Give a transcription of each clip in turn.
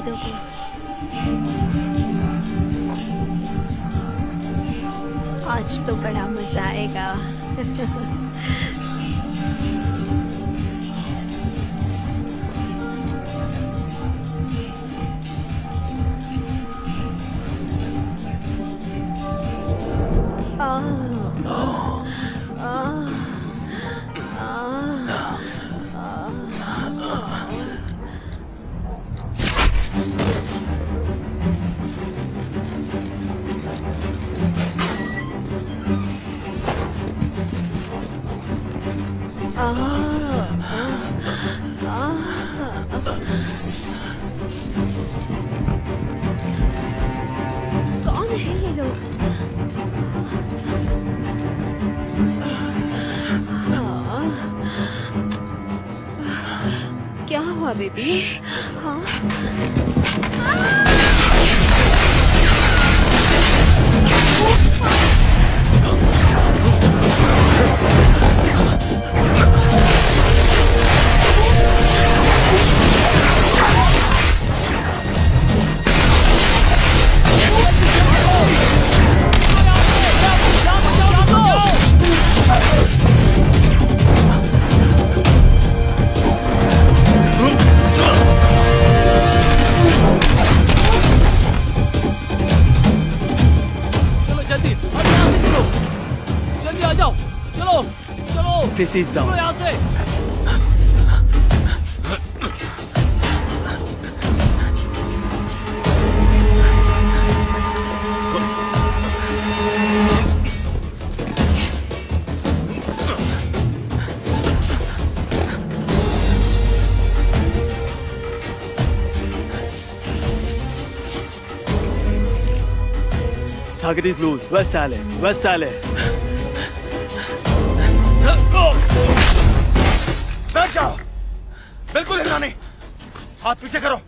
दोगे? आज तो बड़ा मजा आएगा। कौन है ये लोग? क्या हुआ बेबी? हाँ? Stacy is down. Target is loose. West alley. West alley. बैठ जाओ, बिल्कुल हिलना नहीं, हाथ पीछे करो।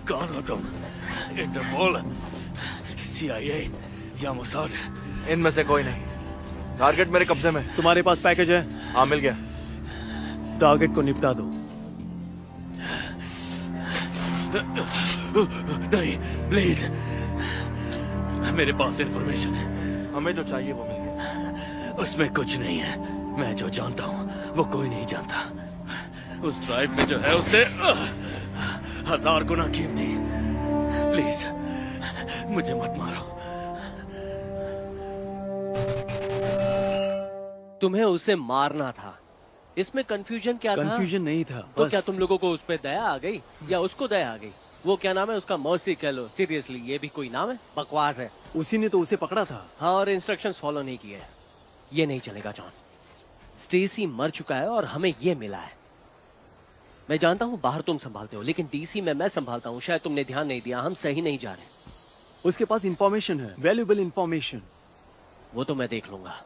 कौन हो तुम? इंटरपोल, CIA या मोसाद? इनमें से कोई नहीं। टारगेट मेरे कब्जे में। तुम्हारे पास पैकेज है? हाँ, मिल गया। टारगेट को निपटा दो। नहीं, प्लीज, मेरे पास इंफॉर्मेशन है। हमें जो चाहिए वो मिल गया। उसमें कुछ नहीं है। मैं जो जानता हूँ वो कोई नहीं जानता। उस ड्राइव में जो है उससे 1000 गुना कीमती। प्लीज, मुझे मत मारो। तुम्हें उसे मारना था। इसमें कंफ्यूजन क्या था? कंफ्यूजन नहीं था। तो क्या तुम लोगों को उस पे दया आ गई या उसको दया आ गई? वो क्या नाम है उसका? मर्सी कह लो। सीरियसली, ये भी कोई नाम है? बकवास है। उसी ने तो उसे पकड़ा था। हाँ, और इंस्ट्रक्शंस फॉलो नहीं किए। ये नहीं चलेगा जॉन। स्टेसी मर चुका है और हमें ये मिला है। मैं जानता हूँ बाहर तुम संभालते हो, लेकिन डीसी में मैं संभालता हूँ। शायद तुमने ध्यान नहीं दिया। हम सही नहीं जा रहे। उसके पास इंफॉर्मेशन है, वैल्यूएबल इंफॉर्मेशन। वो तो मैं देख लूंगा।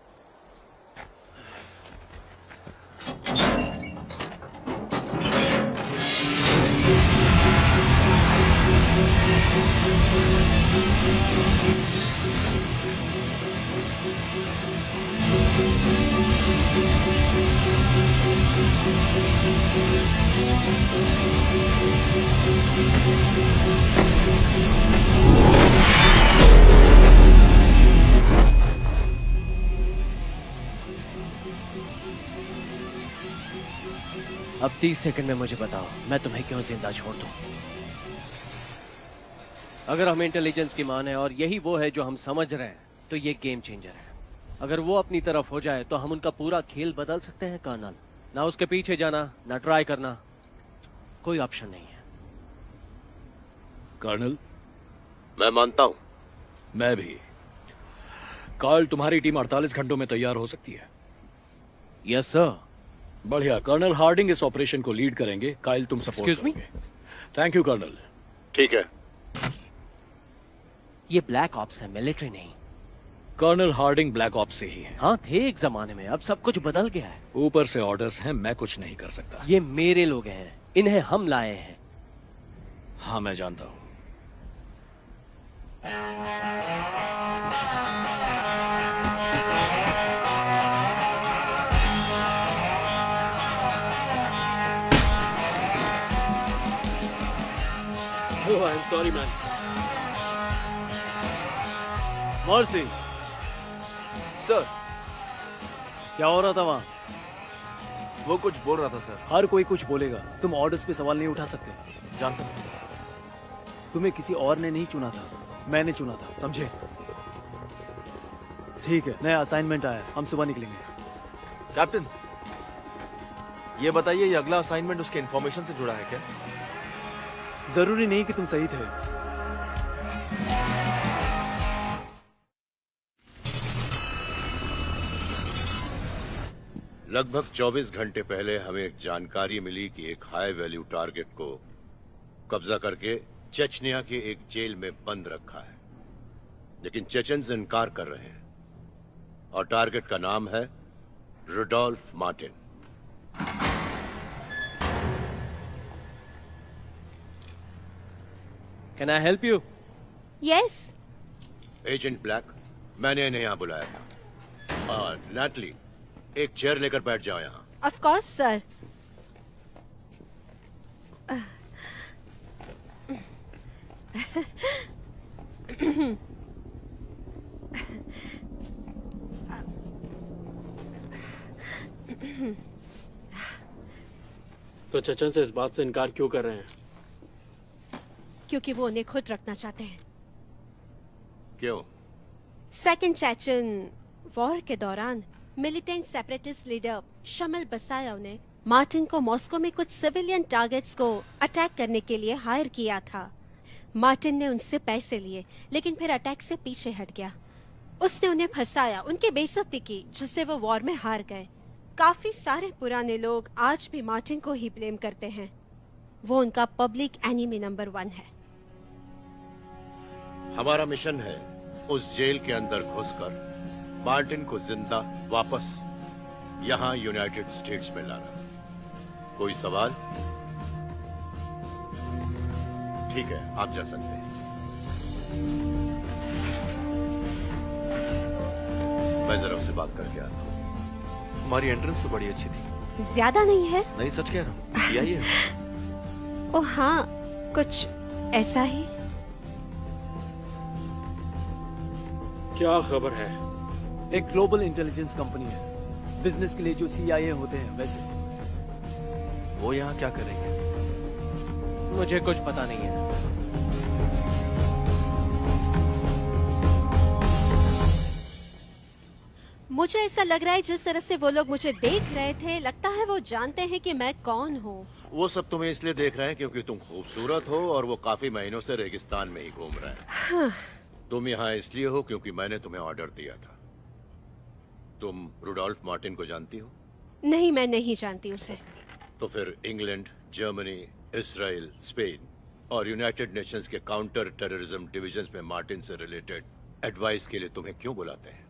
अब 30 सेकंड में मुझे बताओ, मैं तुम्हें क्यों जिंदा छोड़ दूं? अगर हम इंटेलिजेंस की मान है और यही वो है जो हम समझ रहे हैं, तो ये गेम चेंजर है। अगर वो अपनी तरफ हो जाए तो हम उनका पूरा खेल बदल सकते हैं कर्नल। ना उसके पीछे जाना, ना ट्राई करना, कोई ऑप्शन नहीं है। कर्नल, मैं मानता हूं। मैं भी। कार्ल, तुम्हारी टीम 48 घंटों में तैयार हो सकती है। Yes sir. बढ़िया। कर्नल हार्डिंग इस ऑपरेशन को लीड करेंगे, काइल तुम सपोर्ट Excuse me? करोगे। Thank you colonel. ठीक है। ये ब्लैक ऑप्स है, मिलिट्री नहीं। कर्नल हार्डिंग ब्लैक ऑप्स से ही है। हाँ थे एक जमाने में, अब सब कुछ बदल गया है। ऊपर से ऑर्डर्स हैं, मैं कुछ नहीं कर सकता। ये मेरे लोग हैं, इन्हें हम लाए हैं। हाँ मैं जानता हूँ। Oh, I'm sorry, man. Mercy, sir, क्या हो रहा था वहाँ? वो कुछ बोल रहा था सर। हर कोई कुछ बोलेगा, तुम ऑर्डर्स पे सवाल नहीं उठा सकते। जानता हूँ। तुम्हें किसी और ने नहीं चुना था, मैंने चुना था, समझे? ठीक है, नया असाइनमेंट आया, हम सुबह निकलेंगे। कैप्टन, ये बताइए, ये अगला असाइनमेंट उसके इंफॉर्मेशन से जुड़ा है क्या? जरूरी नहीं कि तुम सही थे। लगभग 24 घंटे पहले हमें एक जानकारी मिली कि एक हाई वैल्यू टारगेट को कब्जा करके चेचनिया के एक जेल में बंद रखा है, लेकिन चेचन्स इनकार कर रहे हैं और टारगेट का नाम है Rudolph Martin. Can I help you? Yes. Agent Black, मैंने इन्हें यहाँ बुलाया था। और नैटली, एक चेयर लेकर बैठ जाओ यहाँ। Of course sir. तो चचन से इस बात से इनकार क्यों कर रहे हैं? क्योंकि वो उन्हें खुद रखना चाहते हैं। क्यों? सेकंड चेचन वॉर के दौरान मिलिटेंट सेपरेटिस्ट लीडर शमल बसाया ने मार्टिन को मॉस्को में कुछ सिविलियन टारगेट्स को अटैक करने के लिए हायर किया था। मार्टिन ने उनसे पैसे लिए, लेकिन फिर अटैक से पीछे हट गया। उसने उन्हें फंसाया, उनकी बेइज्जती की, जिससे वो वॉर में हार गए। काफी सारे पुराने लोग आज भी मार्टिन को ही ब्लेम करते हैं। वो उनका पब्लिक एनिमी नंबर 1 है। हमारा मिशन है उस जेल के अंदर घुसकर मार्टिन को जिंदा वापस यहां यूनाइटेड स्टेट्स में लाना। कोई सवाल? ठीक है, आप जा सकते हैं। मैं जरा उससे बात करके आता हूं। हमारी एंट्रेंस तो बड़ी अच्छी थी। ज्यादा नहीं है? नहीं, सच कह रहा हूँ। यही है। ओ हाँ, कुछ ऐसा ही। क्या खबर है? एक ग्लोबल इंटेलिजेंस कंपनी है, बिजनेस के लिए जो CIA होते हैं वैसे। वो यहाँ क्या करेंगे? मुझे कुछ पता नहीं है। मुझे ऐसा लग रहा है जिस तरह से वो लोग मुझे देख रहे थे, लगता है वो जानते हैं कि मैं कौन हूँ। वो सब तुम्हें इसलिए देख रहे हैं क्योंकि तुम खूबसूरत हो और वो काफी महीनों से रेगिस्तान में ही घूम रहे हैं। तुम यहाँ इसलिए हो क्योंकि मैंने तुम्हें ऑर्डर दिया था। तुम रुडोल्फ मार्टिन को जानती हो? नहीं, मैं नहीं जानती उसे। तो फिर इंग्लैंड, जर्मनी, इसराइल, स्पेन और यूनाइटेड नेशंस के काउंटर टेररिज्म डिविजन्स में मार्टिन से रिलेटेड एडवाइस के लिए तुम्हें क्यों बुलाते हैं?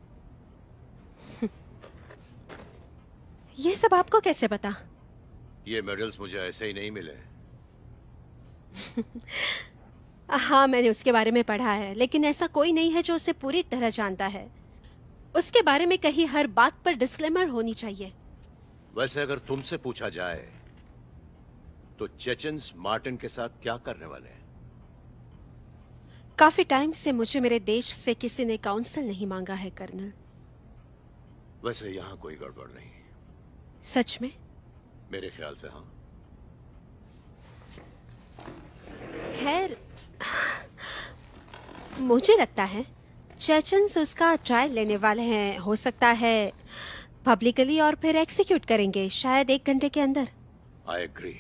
ये सब आपको कैसे पता? ये मेडल्स मुझे ऐसे ही नहीं मिले। हाँ, मैंने उसके बारे में पढ़ा है, लेकिन ऐसा कोई नहीं है जो उसे पूरी तरह जानता है। उसके बारे में कहीं हर बात पर डिस्क्लेमर होनी चाहिए। वैसे अगर तुमसे पूछा जाए तो चेचन्स मार्टिन के साथ क्या करने वाले हैं? काफी टाइम से मुझे मेरे देश से किसी ने काउंसिल नहीं मांगा है कर्नल। वैसे यहाँ कोई गड़बड़ नहीं। सच में? मेरे ख्याल से हाँ। खैर, मुझे लगता है चेचन्स उसका ट्रायल लेने वाले हैं। हो सकता है पब्लिकली और फिर एग्जीक्यूट करेंगे, शायद 1 घंटे के अंदर। I agree.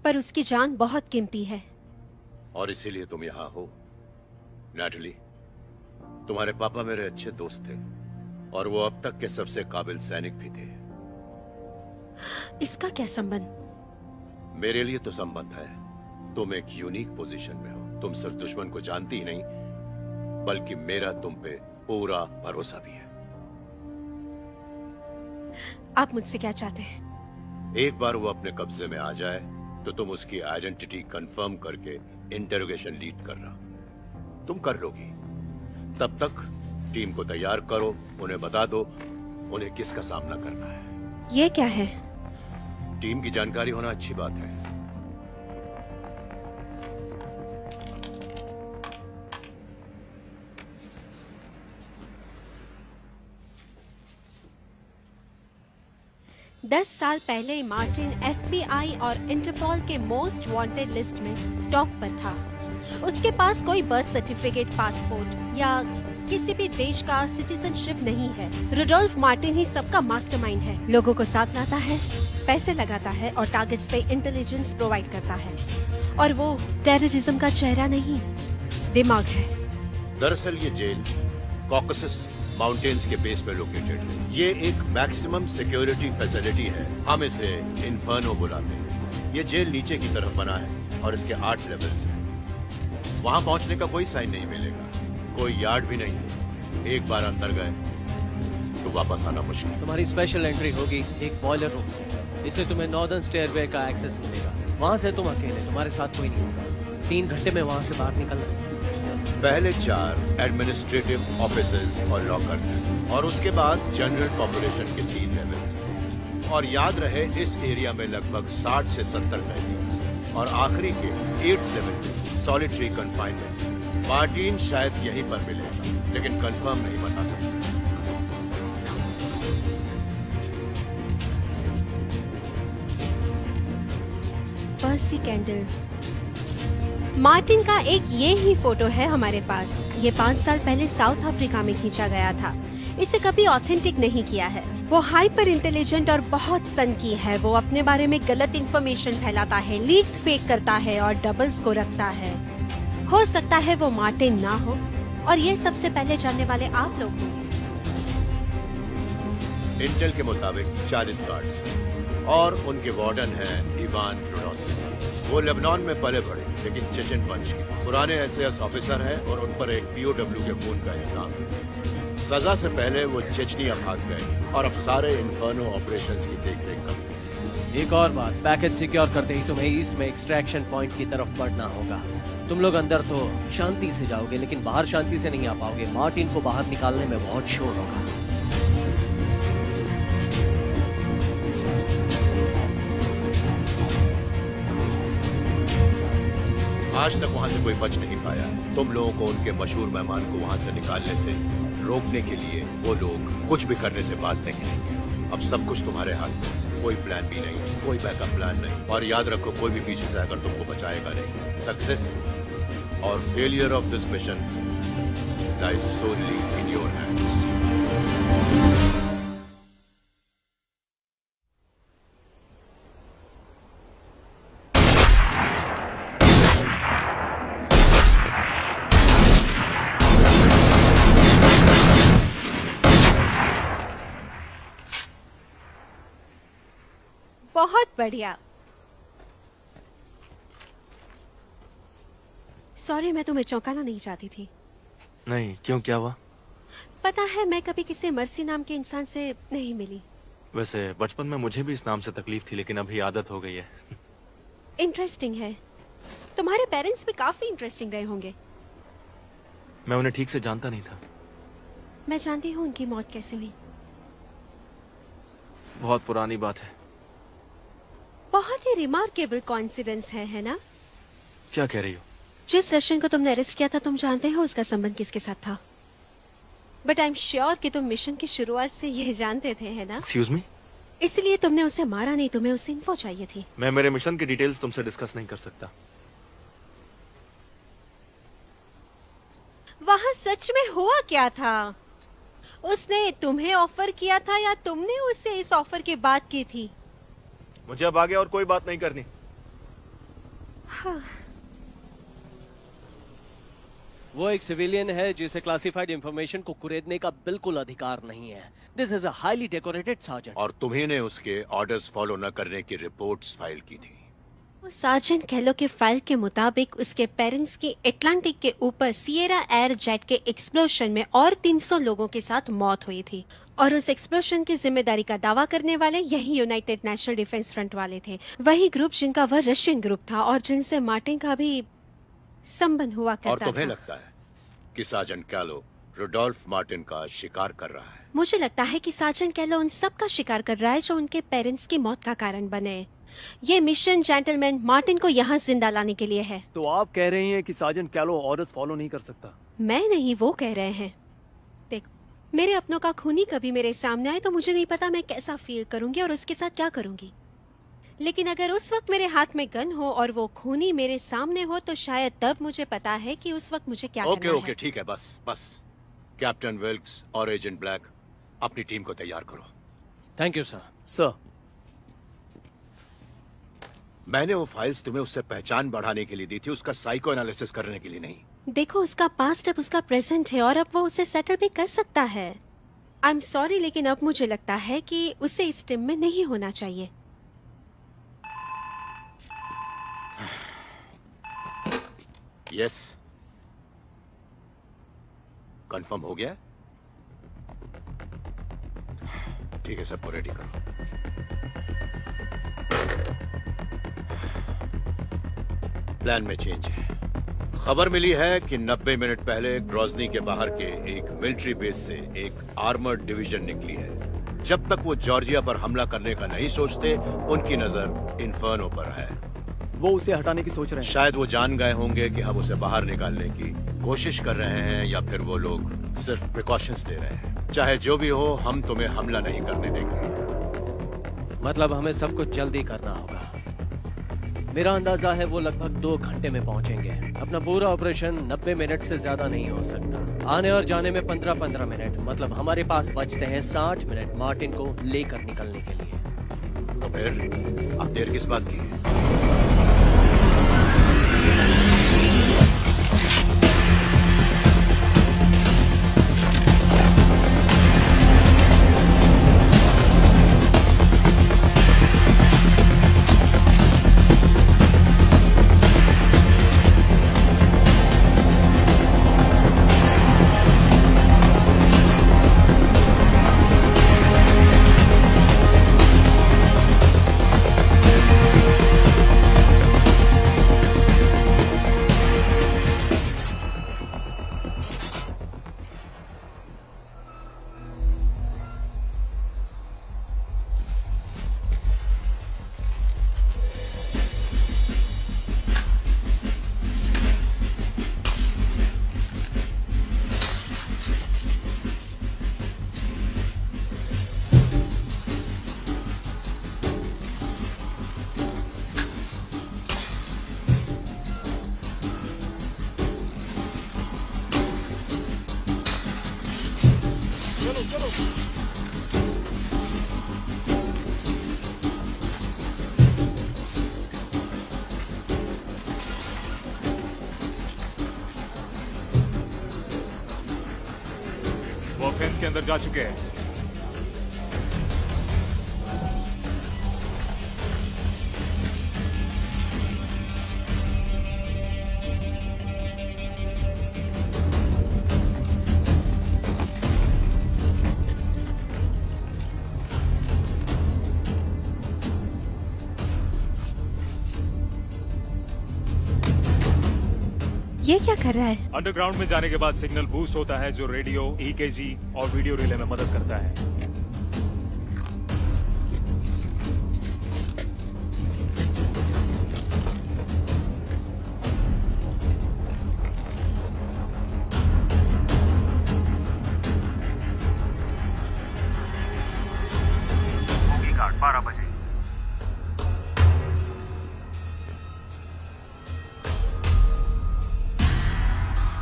पर उसकी जान बहुत कीमती है। और इसीलिए तुम यहाँ हो, नैटली। तुम्हारे पापा मेरे अच्छे दोस्त थे और वो अब तक के सबसे काबिल सैनिक भी थे। इसका क्या संबंध? मेरे लिए तो संबंध है। तुम एक यूनिक पोजीशन में हो। तुम सिर्फ दुश्मन को जानती ही नहीं, बल्कि मेरा तुम पे पूरा भरोसा भी है। आप मुझसे क्या चाहते हैं? एक बार वो अपने कब्जे में आ जाए तो तुम उसकी आइडेंटिटी कंफर्म करके इंटरोगेशन लीड करना। तुम कर लोगी। तब तक टीम को तैयार करो, उन्हें बता दो उन्हें किसका सामना करना है। ये क्या है? टीम की जानकारी होना अच्छी बात है। दस साल पहले मार्टिन FBI और इंटरपोल के मोस्ट वांटेड लिस्ट में टॉप पर था। उसके पास कोई बर्थ सर्टिफिकेट, पासपोर्ट या किसी भी देश का सिटीजनशिप नहीं है। रुडोल्फ मार्टिन ही सबका मास्टरमाइंड है। लोगों को साथ लाता है, पैसे लगाता है और टारगेट्स पे इंटेलिजेंस प्रोवाइड करता है। और वो टेररिज्म का चेहरा नहीं, दिमाग है। दरअसल ये जेल कॉकसस माउंटेन्स के बेस पे लोकेटेड है। ये एक मैक्सिमम सिक्योरिटी फैसिलिटी है। हम इसे इन्फर्नो बुलाते हैं। ये जेल नीचे की तरफ बना है और इसके 8 लेवल्स हैं। वहां पहुंचने का कोई साइन नहीं मिलेगा, कोई यार्ड भी नहीं है। एक बार अंदर गए तो वापस आना मुश्किल। तुम्हारी स्पेशल एंट्री होगी एक बॉयलर रूम से। इससे तुम्हें नॉर्दर्न स्टेयरवे का एक्सेस मिलेगा। वहाँ से तुम अकेले, तुम्हारे साथ कोई नहीं होगा। 3 घंटे में वहाँ से बाहर निकलना। पहले 4 एडमिनिस्ट्रेटिव ऑफिसर्स और लॉकर्स हैं और उसके बाद जनरल पॉपुलेशन के 3 लेवल्स हैं। और याद रहे इस एरिया में लगभग 60 से 70 कैदी और आखिरी के 8th लेवल में सॉलिटरी कन्फाइनमेंट। मार्टिन शायद यहीं पर मिलेगा, लेकिन कंफर्म नहीं बता सकता। पर्सी कैंडल। मार्टिन का एक ये ही फोटो है हमारे पास। ये 5 साल पहले साउथ अफ्रीका में खींचा गया था। इसे कभी ऑथेंटिक नहीं किया है। वो हाइपर इंटेलिजेंट और बहुत सनकी है। वो अपने बारे में गलत इंफॉर्मेशन फैलाता है, लीड्स फेक करता है और डबल्स को रखता है। हो सकता है वो मार्टिन ना हो और ये सबसे पहले जानने वाले आप लोग हो। इंटेल के मुताबिक 40 गार्ड्स और उनके वार्डन हैं इवान ट्रूडोस। वो लेबनान में पले बढ़े, लेकिन चेचन वंश के पुराने एसएस ऑफिसर हैं और उन पर एक POW के खून का इल्जाम है। सजा से पहले वो चेचनिया भाग गए और अब सारे इन्फर्नो ऑपरेशंस की देखरेख करते हैं। एक और बात, पैकेज सिक्योर करते ही तुम्हें ईस्ट में एक्सट्रैक्शन पॉइंट की तरफ बढ़ना होगा। तुम लोग अंदर तो शांति से जाओगे, लेकिन बाहर शांति से नहीं आ पाओगे। मार्टिन को बाहर निकालने में बहुत शोर होगा। आज तक वहां से कोई बच नहीं पाया। तुम लोगों को उनके मशहूर मेहमान को वहां से निकालने से रोकने के लिए वो लोग कुछ भी करने से बाज नहीं आएंगे। अब सब कुछ तुम्हारे हाथ में। कोई प्लान भी नहीं, कोई बैकअप प्लान नहीं। और याद रखो, कोई भी पीछे से आकर तुमको बचाएगा नहीं। सक्सेस और failure of this mission lies solely in your hands. बहुत बढ़िया। सॉरी, मैं तुम्हें चौंकाना नहीं चाहती थी। नहीं, क्यों, क्या हुआ? पता है, मैं कभी किसी मर्सी नाम के इंसान से नहीं मिली। वैसे बचपन में मुझे भी इस नाम से तकलीफ थी, लेकिन अभी आदत हो गई है। इंटरेस्टिंग है। तुम्हारे पेरेंट्स भी काफी इंटरेस्टिंग रहे होंगे। मैं उन्हें ठीक से जानता नहीं था। मैं जानती हूँ उनकी मौत कैसे हुई। बहुत पुरानी बात है। बहुत ही रिमार्केबल कॉइंसिडेंस है ना? क्या कह रही हो? जिस रशियन को तुमने अरेस्ट किया था, तुम जानते हो उसका संबंध किसके साथ था? बट आई एम श्योर कि तुम मिशन की शुरुआत से यह जानते थे, है ना? Excuse me? इसलिए तुमने उसे मारा नहीं, तुम्हें उससे इन्फो चाहिए थी। मैं मेरे मिशन की डिटेल्स तुमसे डिस्कस नहीं कर सकता। वहाँ सच में हुआ क्या था? उसने तुम्हें ऑफर किया था या तुमने उससे इस ऑफर की बात की थी? मुझे अब आगे और कोई बात नहीं करनी। हाँ। वो एक सिविलियन है जिसे क्लासिफाइड इंफॉर्मेशन को कुरेदने का बिल्कुल अधिकार नहीं है। This is a highly decorated sergeant. और तुम्ही ने उसके ऑर्डर्स फॉलो न करने की रिपोर्ट्स फाइल की थी। सार्जेंट कैलो के फाइल के मुताबिक उसके पेरेंट्स की अटलांटिक के ऊपर सिएरा एयर जेट के एक्सप्लोशन में और 300 लोगों के साथ मौत हुई थी, और उस एक्सप्लोशन की जिम्मेदारी का दावा करने वाले यही यूनाइटेड नेशनल डिफेंस फ्रंट वाले थे, वही ग्रुप जिनका वह रशियन ग्रुप था और जिनसे मार्टिन का भी संबंध हुआ करता और तुम्हें था। लगता है कि सार्जेंट कैलो रुडोल्फ मार्टिन का शिकार कर रहा है? मुझे लगता है कि सार्जेंट कैलो उन सब का शिकार कर रहा है जो उनके पेरेंट्स की मौत का कारण बने। ये मिशन जेंटलमैन मार्टिन को यहाँ जिंदा लाने के लिए है। तो आप कह रहे हैं कि सार्जेंट कैलो ऑर्डर्स फॉलो नहीं कर सकता? मैं नहीं, वो कह रहे हैं। देखो, मेरे अपनों का खूनी कभी मेरे सामने आए तो मुझे नहीं पता मैं कैसा फील करूंगी और उसके साथ क्या करूंगी, लेकिन अगर उस वक्त मेरे हाथ में गन हो और वो खूनी मेरे सामने हो तो शायद तब मुझे पता है कि उस वक्त मुझे क्या करना है। ओके, ठीक है, बस। कैप्टन विल्क्स और एजेंट ब्लैक, अपनी टीम को तैयार करो। Thank you sir. सर, मैंने वो फाइल्स तुम्हें उससे पहचान बढ़ाने के लिए दी थी, उसका साइको एनालिसिस करने के लिए नहीं। देखो, उसका पास्ट अब उसका प्रेजेंट है और अब वो उसे सेटल भी कर सकता है। आई एम सॉरी, लेकिन अब मुझे लगता है कि उसे इस टीम में नहीं होना चाहिए। यस, कंफर्म हो गया? ठीक है, सबको रेडी करो। प्लान में चेंज है। खबर मिली है कि 90 मिनट पहले ग्रोजनी के बाहर के एक मिलिट्री बेस से एक आर्मर्ड डिवीजन निकली है। जब तक वो जॉर्जिया पर हमला करने का नहीं सोचते, उनकी नजर इन्फर्नो पर है। वो उसे हटाने की सोच रहे हैं। शायद वो जान गए होंगे कि हम उसे बाहर निकालने की कोशिश कर रहे हैं, या फिर वो लोग सिर्फ प्रिकॉशंस ले रहे हैं। चाहे जो भी हो, हम तुम्हें हमला नहीं करने देंगे। मतलब हमें सब कुछ जल्दी करना होगा। मेरा अंदाजा है वो लगभग 2 घंटे में पहुंचेंगे। अपना पूरा ऑपरेशन 90 मिनट से ज्यादा नहीं हो सकता। आने और जाने में 15-15 मिनट, मतलब हमारे पास बचते हैं 60 मिनट मार्टिन को लेकर निकलने के लिए। तो फिर अब देर किस बात की है? वो फेंस के अंदर जा चुके हैं। ये क्या कर रहा है? अंडरग्राउंड में जाने के बाद सिग्नल बूस्ट होता है जो रेडियो, EKG और वीडियो रिले में मदद करता है। ठीक 12 बजे।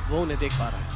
वो उन्हें देख पा रहा है।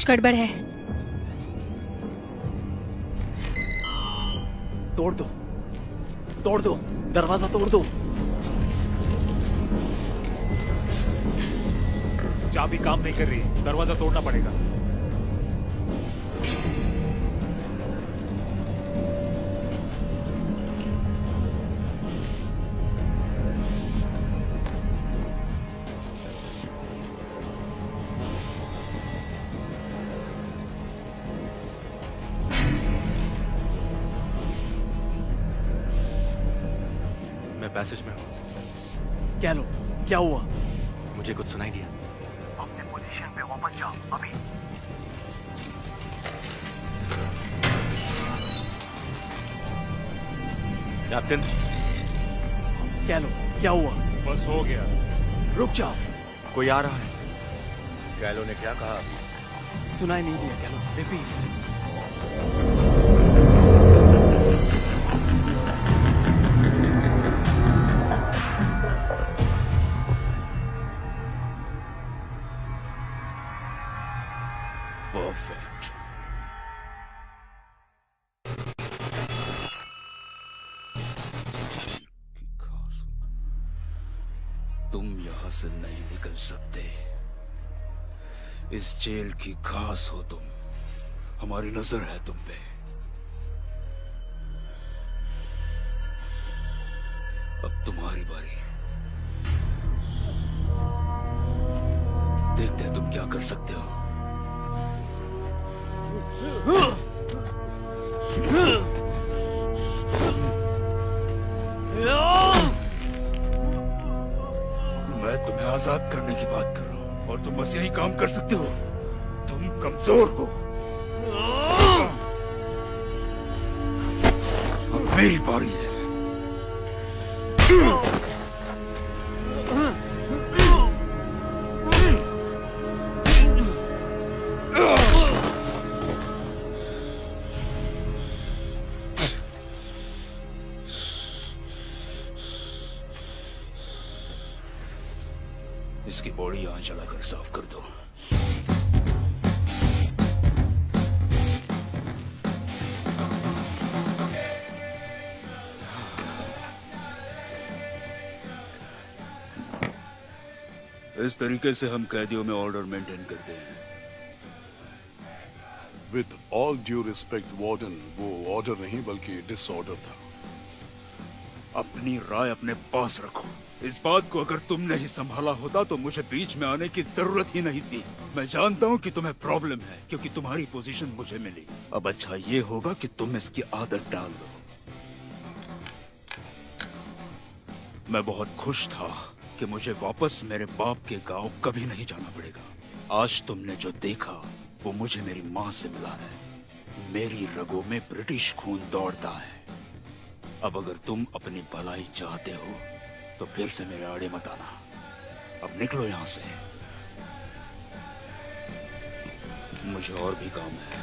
कुछ गड़बड़ है। तोड़ दो, तोड़ दो, दरवाजा तोड़ दो। चाबी काम नहीं कर रही, दरवाजा तोड़ना पड़ेगा। मैं पैसेज में हूं। क्या लो, क्या हुआ? मुझे कुछ सुनाई दिया। अपने पोजीशन पे वापस जाओ अभी। कैप्टन, क्या लो, क्या हुआ? बस हो गया। रुक जाओ, कोई आ रहा है। कैलो ने क्या कहा? सुनाई नहीं दिया। क्या लो, रिपीट। परफेक्ट। तुम यहां से नहीं निकल सकते। इस जेल की घास हो तुम। हमारी नजर है तुम पे। अब तुम्हारी बारी। देखते हैं तुम क्या कर सकते हो। मैं तुम्हें आजाद करने की बात कर रहा हूं और तुम बस यही काम कर सकते हो। तुम कमजोर हो। अब मेरी बारी है। इसकी बॉडी यहां चलाकर साफ कर दो। इस तरीके से हम कैदियों में ऑर्डर मेंटेन करते हैं। With all due respect warden, वो ऑर्डर नहीं बल्कि डिसऑर्डर था। अपनी राय अपने पास रखो। इस बात को अगर तुमने ही संभाला होता तो मुझे बीच में आने की जरूरत ही नहीं थी। मैं जानता हूँ कि तुम्हें प्रॉब्लम है क्योंकि तुम्हारी पोजीशन मुझे मिली। अब अच्छा ये होगा कि तुम इसकी आदत डाल दो। मैं बहुत खुश था कि मुझे वापस मेरे बाप के गांव कभी नहीं जाना पड़ेगा। आज तुमने जो देखा वो मुझे मेरी माँ से मिला है। मेरी रगों में ब्रिटिश खून दौड़ता है। अब अगर तुम अपनी भलाई चाहते हो तो फिर से मेरे आड़े मत आना। अब निकलो यहां से। मुझे और भी काम है।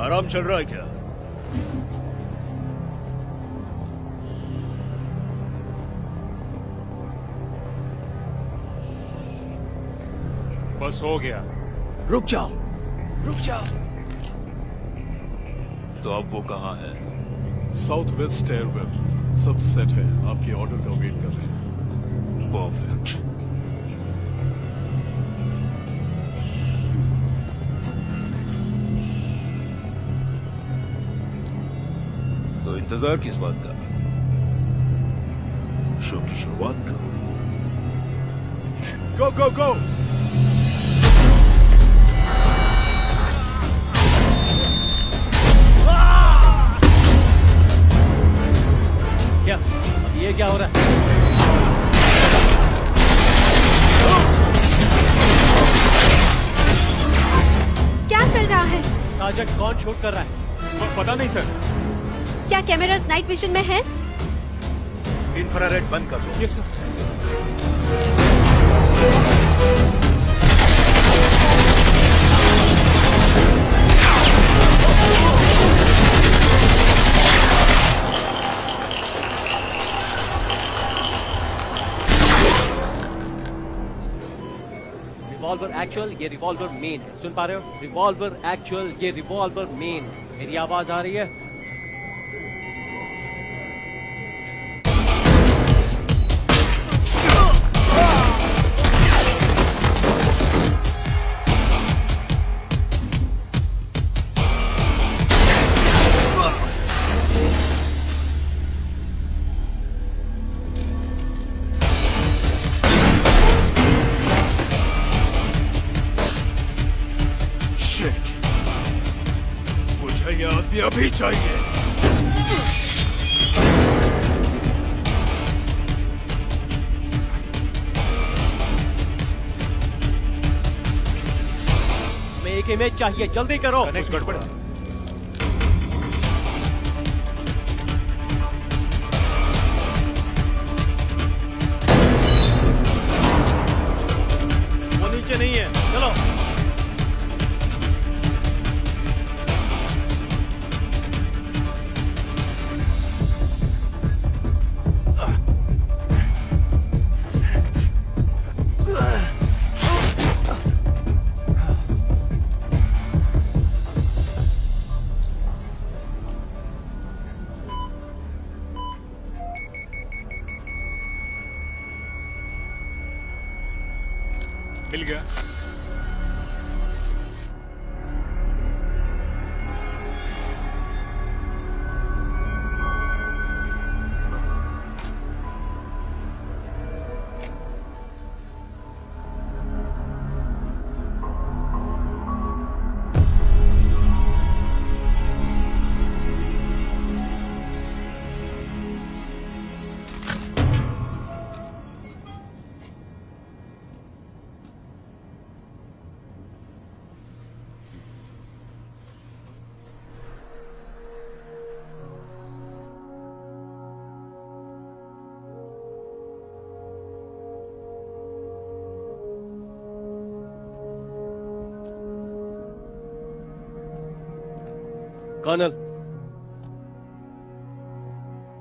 आराम चल रहा है क्या? बस हो गया। रुक जाओ, रुक जाओ। तो अब वो कहाँ है? South west stairwell. सब सेट है, आपके ऑर्डर का वेट कर रहे हैं। परफेक्ट। तो इंतजार किस बात का? शो की शुरुआत करो। गो गो गो। क्या ये क्या हो रहा है? क्या चल रहा है? साजन कौन शूट कर रहा है? पता नहीं सर। क्या कैमरास नाइट विजन में है? इंफ्रारेड बंद कर दो। Yes sir. रिवॉल्वर एक्चुअल, ये रिवॉल्वर मेन है। सुन पा रहे हो? रिवॉल्वर एक्चुअल, ये रिवॉल्वर मेन। मेरी आवाज आ रही है? मुझे ये आदमी अभी चाहिए। हमें एक इमेज चाहिए, जल्दी करो। कुछ गड़बड़ है। वो नीचे नहीं है, चलो। मिल गया। कर्नल,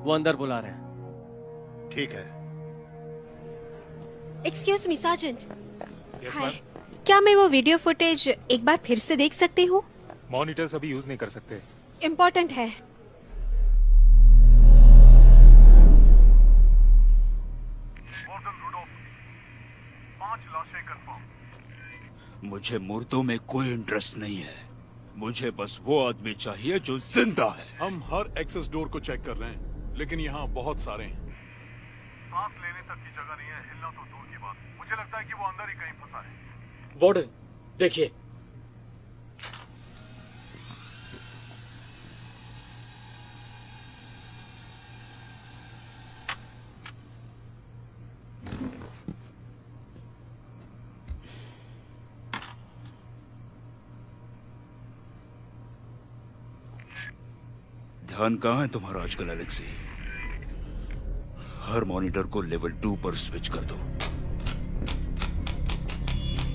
वो अंदर बुला रहे हैं। ठीक है। Excuse me sergeant. Yes hi, ma'am. क्या मैं वो वीडियो फुटेज एक बार फिर से देख सकती हूँ? मॉनिटर्स अभी यूज नहीं कर सकते। इम्पोर्टेंट है। मुझे मुर्दों में कोई इंटरेस्ट नहीं है। मुझे बस वो आदमी चाहिए जो जिंदा है। हम हर एक्सेस डोर को चेक कर रहे हैं, लेकिन यहाँ बहुत सारे हैं। सांस लेने तक की जगह नहीं है, हिलना तो दूर की बात। मुझे लगता है कि वो अंदर ही कहीं फंसा है। वार्डन, देखिए। ध्यान कहाँ है तुम्हारा आजकल एलेक्सी? हर मॉनिटर को लेवल 2 पर स्विच कर दो।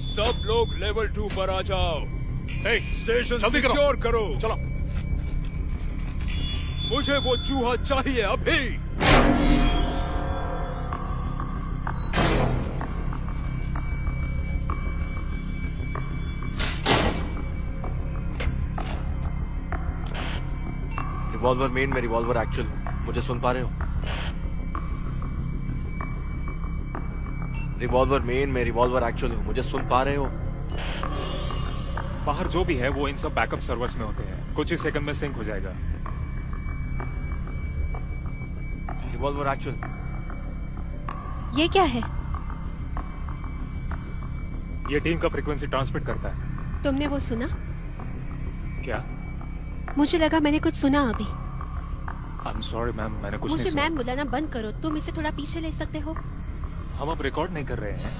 सब लोग लेवल 2 पर आ जाओ। स्टेशन सिक्योर करो। चलो। मुझे वो चूहा चाहिए अभी। रिवॉल्वर मेन में रिवॉल्वर एक्चुअल। मुझे सुन पा रहे हो? रिवॉल्वर मेन में रिवॉल्वर एक्चुअल हो। मुझे सुन पा रहे हो? बाहर जो भी है वो इन सब बैकअप सर्वर्स में होते हैं। कुछ ही सेकंड में सिंक हो जाएगा। Revolver actual. ये क्या है? ये टीम का फ्रीक्वेंसी ट्रांसमिट करता है। तुमने वो सुना? क्या? मुझे लगा मैंने कुछ सुना अभी। आई एम सॉरी मैम, मैंने कुछ मुझे नहीं सुना। मैम बुलाना बंद करो। तुम इसे थोड़ा पीछे ले सकते हो? हम अब रिकॉर्ड नहीं कर रहे हैं।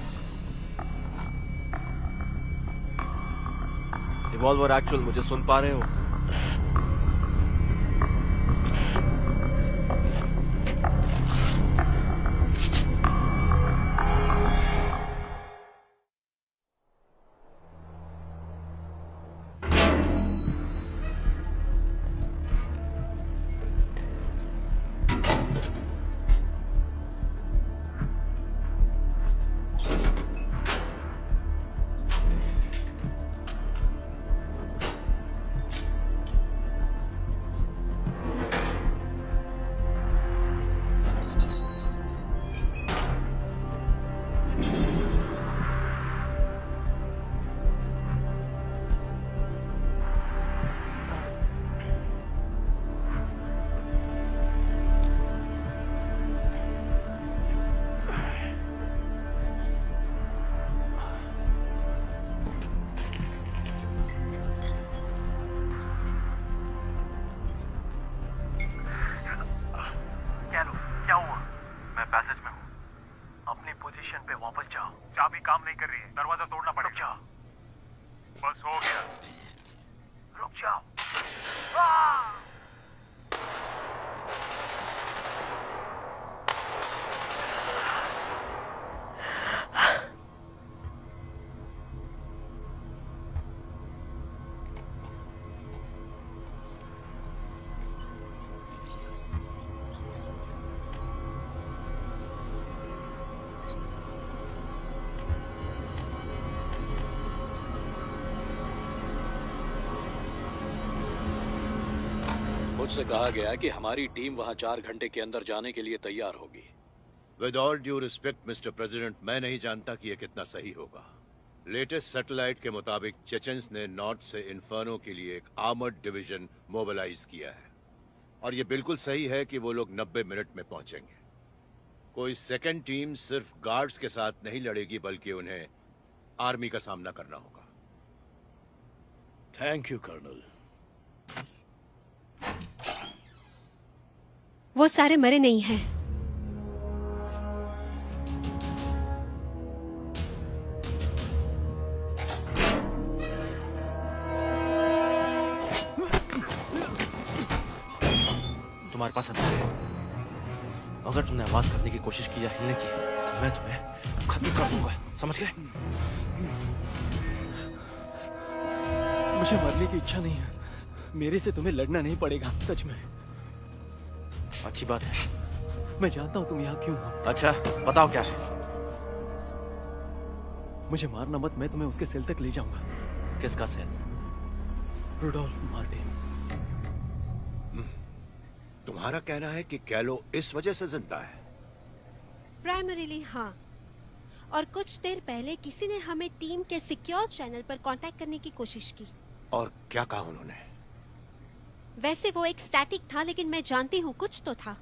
रिवॉल्वर एक्चुअल, मुझे सुन पा रहे हो? मुझसे कहा गया कि हमारी टीम वहां 4 घंटे के अंदर जाने के लिए तैयार होगी। With all due respect mister president, मैं नहीं जानता कि यह कितना सही होगा। लेटेस्ट सैटेलाइट के मुताबिक चेचन्स ने नॉर्थ से इन्फर्नो के लिए एक आर्मर्ड डिवीजन मोबिलाइज किया है और यह बिल्कुल सही है कि वो लोग 90 मिनट में पहुंचेंगे। कोई सेकंड टीम सिर्फ गार्ड्स के साथ नहीं लड़ेगी, बल्कि उन्हें आर्मी का सामना करना होगा। Thank you colonel. वो सारे मरे नहीं हैं। तुम्हारे पास हथियार है। अगर तुमने आवाज करने की कोशिश की या हिलने की तो मैं तुम्हें खत्म कर दूंगा, समझ गए? मुझे मरने की इच्छा नहीं है। मेरे से तुम्हें लड़ना नहीं पड़ेगा, सच में। अच्छी बात है। मैं जानता हूं तुम यहाँ क्यों हो। अच्छा, बताओ क्या है? मुझे मारना मत, मैं तुम्हें उसके सेल तक ले जाऊंगा। किसका सेल? Rudolf Martin. तुम्हारा कहना है कि कैलो इस वजह से जिंदा है? प्राइमरीली हाँ, और कुछ देर पहले किसी ने हमें टीम के सिक्योर चैनल पर कांटेक्ट करने की कोशिश की। और क्या कहा उन्होंने? वैसे वो एक स्टैटिक था, लेकिन मैं जानती हूँ कुछ तो था।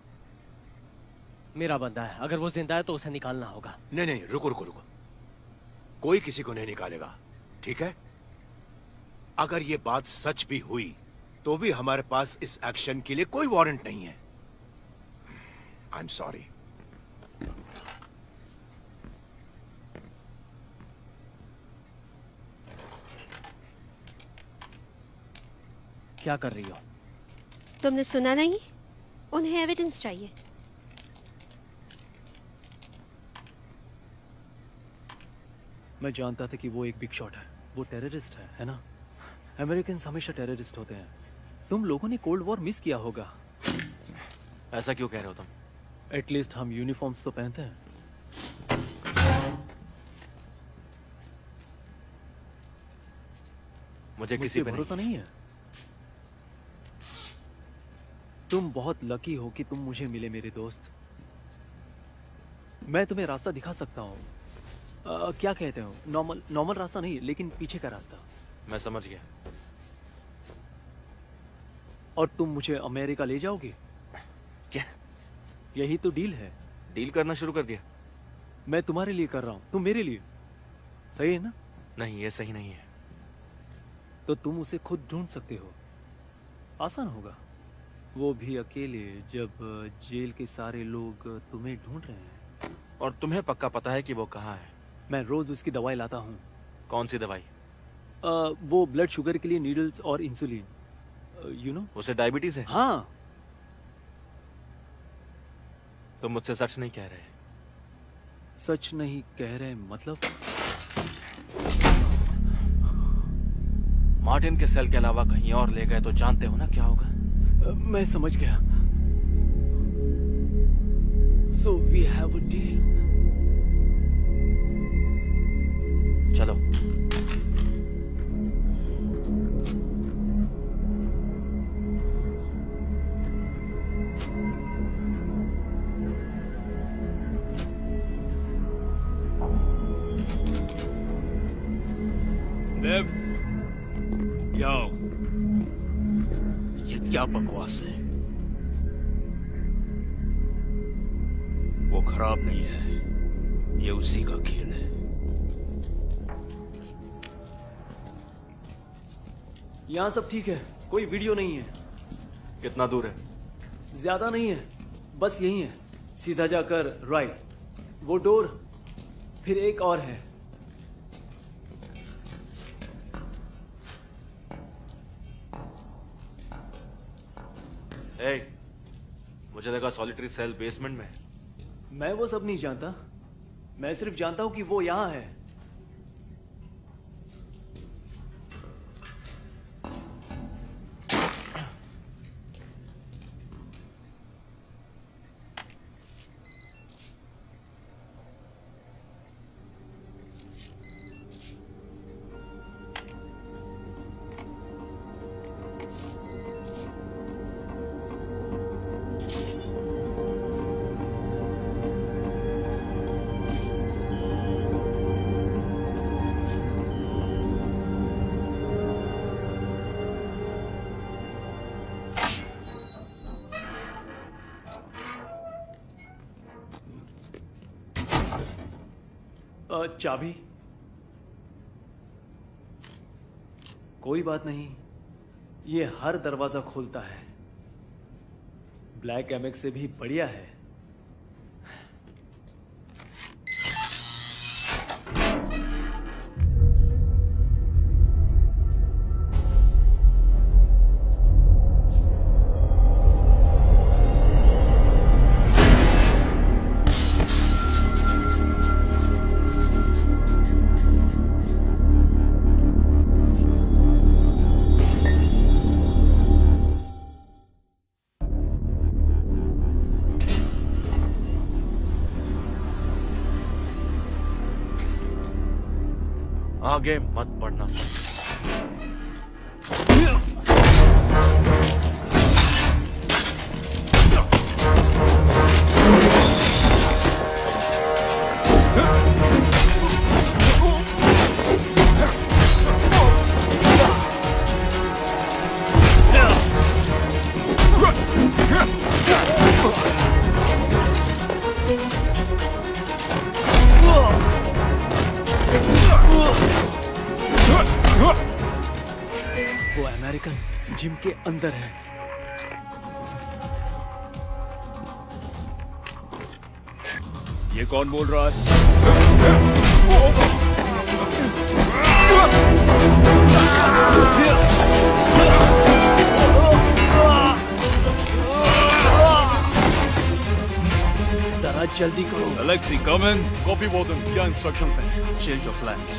मेरा बंदा है, अगर वो जिंदा है तो उसे निकालना होगा। नहीं नहीं, रुको रुको रुको। कोई किसी को नहीं निकालेगा, ठीक है? अगर ये बात सच भी हुई तो भी हमारे पास इस एक्शन के लिए कोई वारंट नहीं है। आई एम सॉरी। क्या कर रही हो? तुमने सुना नहीं? उन्हें एविडेंस चाहिए। मैं जानता था कि वो एक बिग शॉट है। वो टेररिस्ट है ना? अमेरिकन हमेशा टेररिस्ट होते हैं। तुम लोगों ने कोल्ड वॉर मिस किया होगा। ऐसा क्यों कह रहे हो तुम? एटलीस्ट हम यूनिफॉर्म्स तो पहनते हैं। मुझे किसी पे भरोसा नहीं है। तुम बहुत लकी हो कि तुम मुझे मिले मेरे दोस्त। मैं तुम्हें रास्ता दिखा सकता हूँ। क्या कहते हो? नॉर्मल रास्ता नहीं, लेकिन पीछे का रास्ता। मैं समझ गया। और तुम मुझे अमेरिका ले जाओगे? क्या? यही तो डील है। डील करना शुरू कर दिया? मैं तुम्हारे लिए कर रहा हूँ, तुम मेरे लिए। सही है ना? नहीं, ये सही नहीं है। तो तुम उसे खुद ढूंढ सकते हो। आसान होगा, वो भी अकेले, जब जेल के सारे लोग तुम्हें ढूंढ रहे हैं। और तुम्हें पक्का पता है कि वो कहाँ है? मैं रोज उसकी दवाई लाता हूँ। कौन सी दवाई? वो ब्लड शुगर के लिए नीडल्स और इंसुलिन, यू नो। उसे डायबिटीज है? हाँ। तुम मुझसे सच नहीं कह रहे? सच नहीं कह रहे मतलब? मार्टिन के सेल के अलावा कहीं और ले गए तो जानते हो ना क्या होगा? मैं समझ गया। So we have a deal. चलो। देव, यो, ये क्या बकवास है? वो खराब नहीं है, ये उसी का खेल है। यहाँ सब ठीक है, कोई वीडियो नहीं है। कितना दूर है? ज्यादा नहीं है, बस यही है। सीधा जाकर राइट, वो डोर, फिर एक और है। मुझे लगा सॉलिटरी सेल बेसमेंट में। मैं वो सब नहीं जानता, मैं सिर्फ जानता हूं कि वो यहां है। चाबी? कोई बात नहीं, ये हर दरवाजा खोलता है। ब्लैक एमएक्स से भी बढ़िया है। आगे मत बढ़ना सर। वो अमेरिकन जिम के अंदर है। ये कौन बोल रहा है? जरा जल्दी करो। Alexi, come in. Copy warden, क्या इंस्ट्रक्शंस हैं? Change your plans.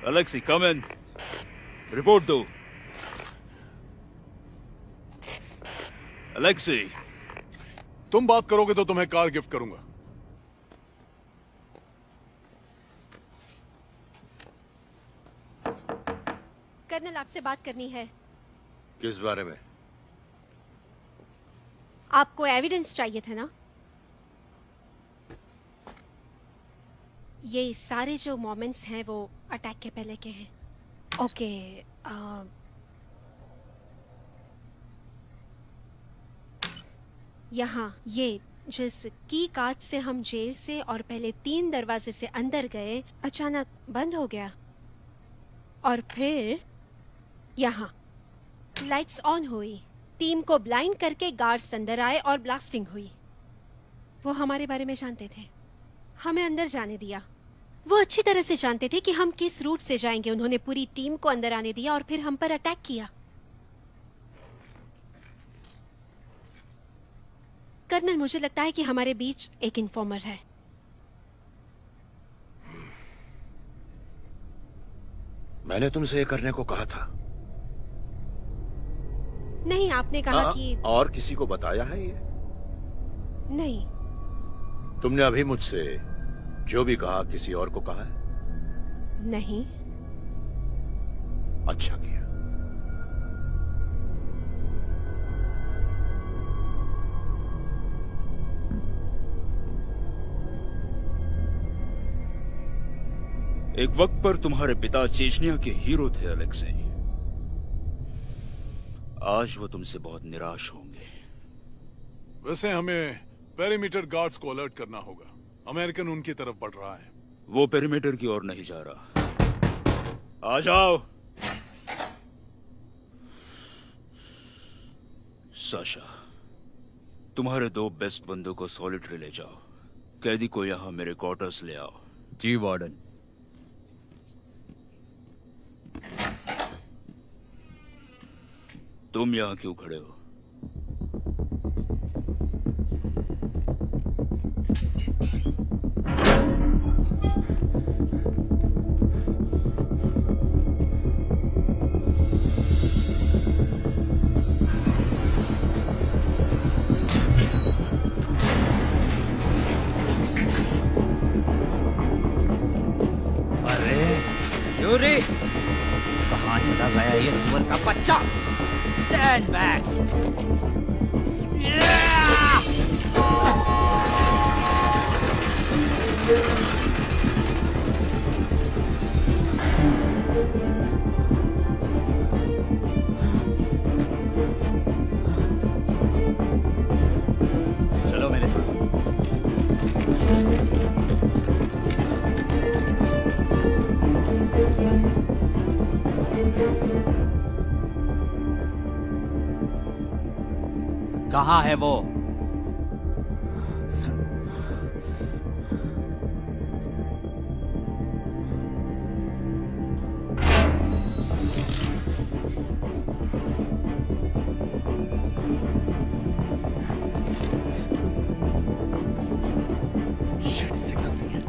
Alexei, come in. Report दो। Alexei, तुम बात करोगे तो तुम्हें कार गिफ्ट करूंगा। कर्नल, आपसे बात करनी है। किस बारे में? आपको एविडेंस चाहिए था ना? ये सारे जो मोमेंट्स हैं वो अटैक के पहले के हैं। ओके, यहाँ ये जिस की कार्ड से हम जेल से और पहले 3 दरवाजे से अंदर गए, अचानक बंद हो गया। और फिर यहाँ लाइट्स ऑन हुई, टीम को ब्लाइंड करके गार्ड्स अंदर आए और ब्लास्टिंग हुई। वो हमारे बारे में जानते थे, हमें अंदर जाने दिया। वो अच्छी तरह से जानते थे कि हम किस रूट से जाएंगे। उन्होंने पूरी टीम को अंदर आने दिया और फिर हम पर अटैक किया। कर्नल, मुझे लगता है कि हमारे बीच एक इन्फॉर्मर है। मैंने तुमसे ये करने को कहा था। नहीं, आपने कहा कि और किसी को बताया है ये? नहीं। तुमने अभी मुझसे जो भी कहा किसी और को कहा है? नहीं। अच्छा किया। एक वक्त पर तुम्हारे पिता चेचनिया के हीरो थे अलेक्सी। आज वो तुमसे बहुत निराश होंगे। वैसे हमें पेरीमीटर गार्ड्स को अलर्ट करना होगा। अमेरिकन उनकी तरफ बढ़ रहा है। वो पेरीमीटर की ओर नहीं जा रहा। आ जाओ। साशा, तुम्हारे 2 बेस्ट बंदों को सॉलिटरी ले जाओ। कैदी को यहाँ मेरे क्वार्टर्स ले आओ। जी वार्डन। तुम यहाँ क्यों खड़े हो? अरे यूरी, कहाँ चला गया ये सुअर का बच्चा? Stand back! चलो मेरे साथ। कहाँ है वो? शिट, सिग्नल नहीं है।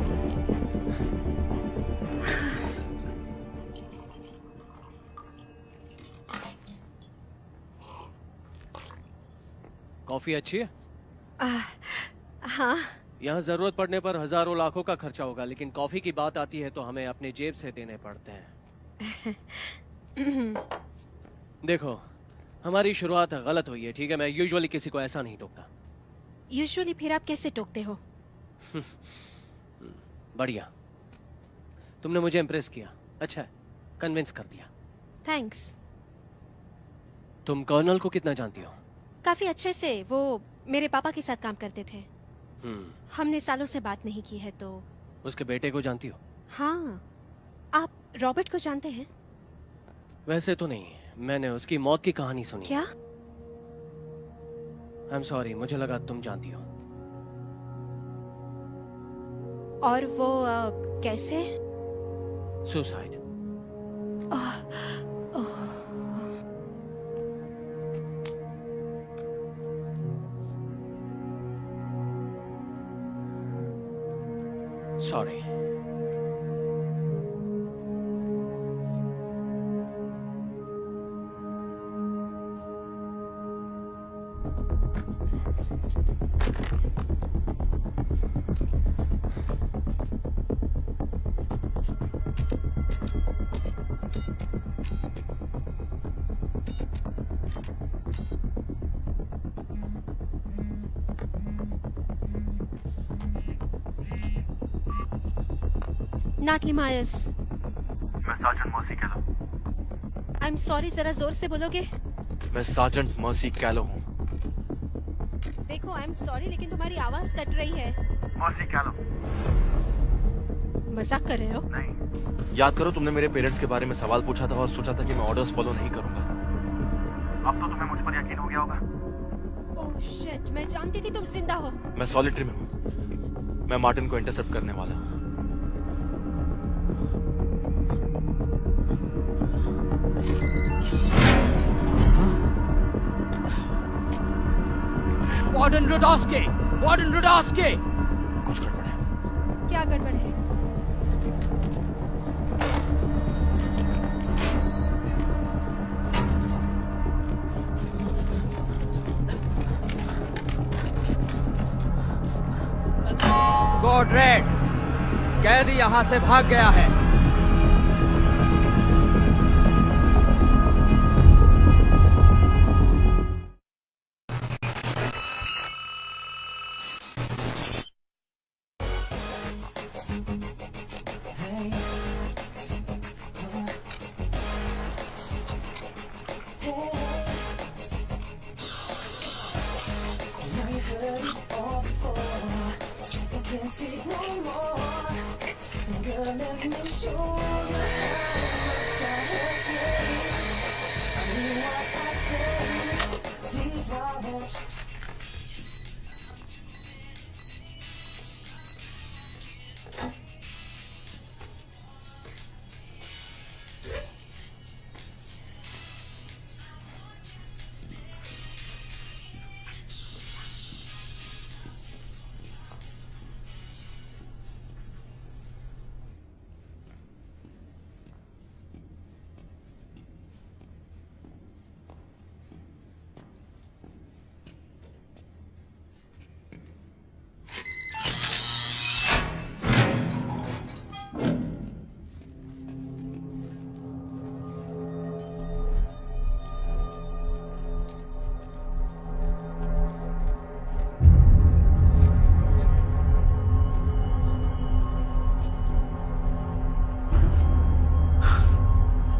कॉफी अच्छी है? हाँ। यहाँ जरूरत पड़ने पर हजारों लाखों का खर्चा होगा, लेकिन कॉफी की बात आती है तो हमें अपने जेब से देने पड़ते हैं। देखो, हमारी शुरुआत गलत हुई है, ठीक है? मैं यूजुअली किसी को ऐसा नहीं टोकता। यूजुअली फिर आप कैसे टोकते हो? बढ़िया, तुमने मुझे इम्प्रेस किया। अच्छा है, कन्विंस कर दिया। थैंक्स। तुम कर्नल को कितना जानती हो? काफी अच्छे से। वो मेरे पापा के साथ काम करते थे। हमने सालों से बात नहीं की है। तो उसके बेटे को जानती हो? हाँ। आप रॉबर्ट को जानते हैं? वैसे तो नहीं, मैंने उसकी मौत की कहानी सुनी। क्या? आई एम सॉरी, मुझे लगा तुम जानती हो। और वो कैसे? सुसाइड। सॉरी। नाटली मायर्स। मैं सार्जेंट मर्सी कैलो। आई एम सॉरी, जरा जोर से बोलोगे? मैं सार्जेंट मर्सी कैलो हूँ। देखो, आई एम सॉरी लेकिन तुम्हारी आवाज कट रही है। मर्सी कैलो। मजाक कर रहे हो? नहीं। याद करो, तुमने मेरे पेरेंट्स के बारे में सवाल पूछा था और सोचा था कि मैं ऑर्डर्स फॉलो नहीं करूंगा। अब तो तुम्हें मुझ पर यकीन हो गया होगा। ओह शिट, मैं जानती थी तुम जिंदा हो। मैं सॉलिटरी में हूँ। मैं मार्टिन को इंटरसेप्ट करने वाला हूँ। वार्डन रुडोस्की! वार्डन रुडोस्की! कुछ गड़बड़ है। क्या गड़बड़ है? कोड रेड, कैदी यहां से भाग गया है।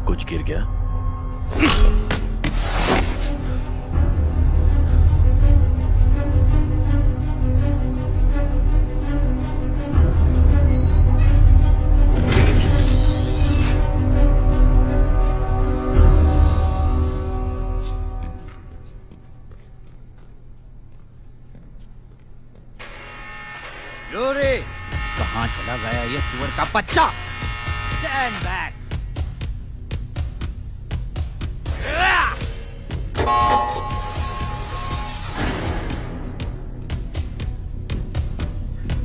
कुछ गिर गया? यूरी, कहां चला गया ये सुअर का बच्चा? Stand back!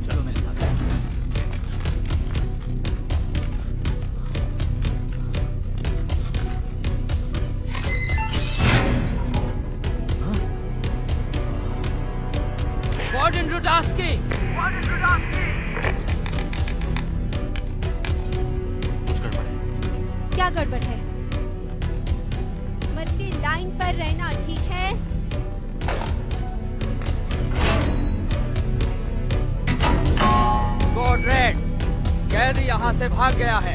चलो मेरे साथ। वार्डन रुडोस्की! वार्डन रुडोस्की! क्या गड़बड़ है? मर्सी, लाइन पर रहना, ठीक है? कोड रेड, कैदी यहां से भाग गया है।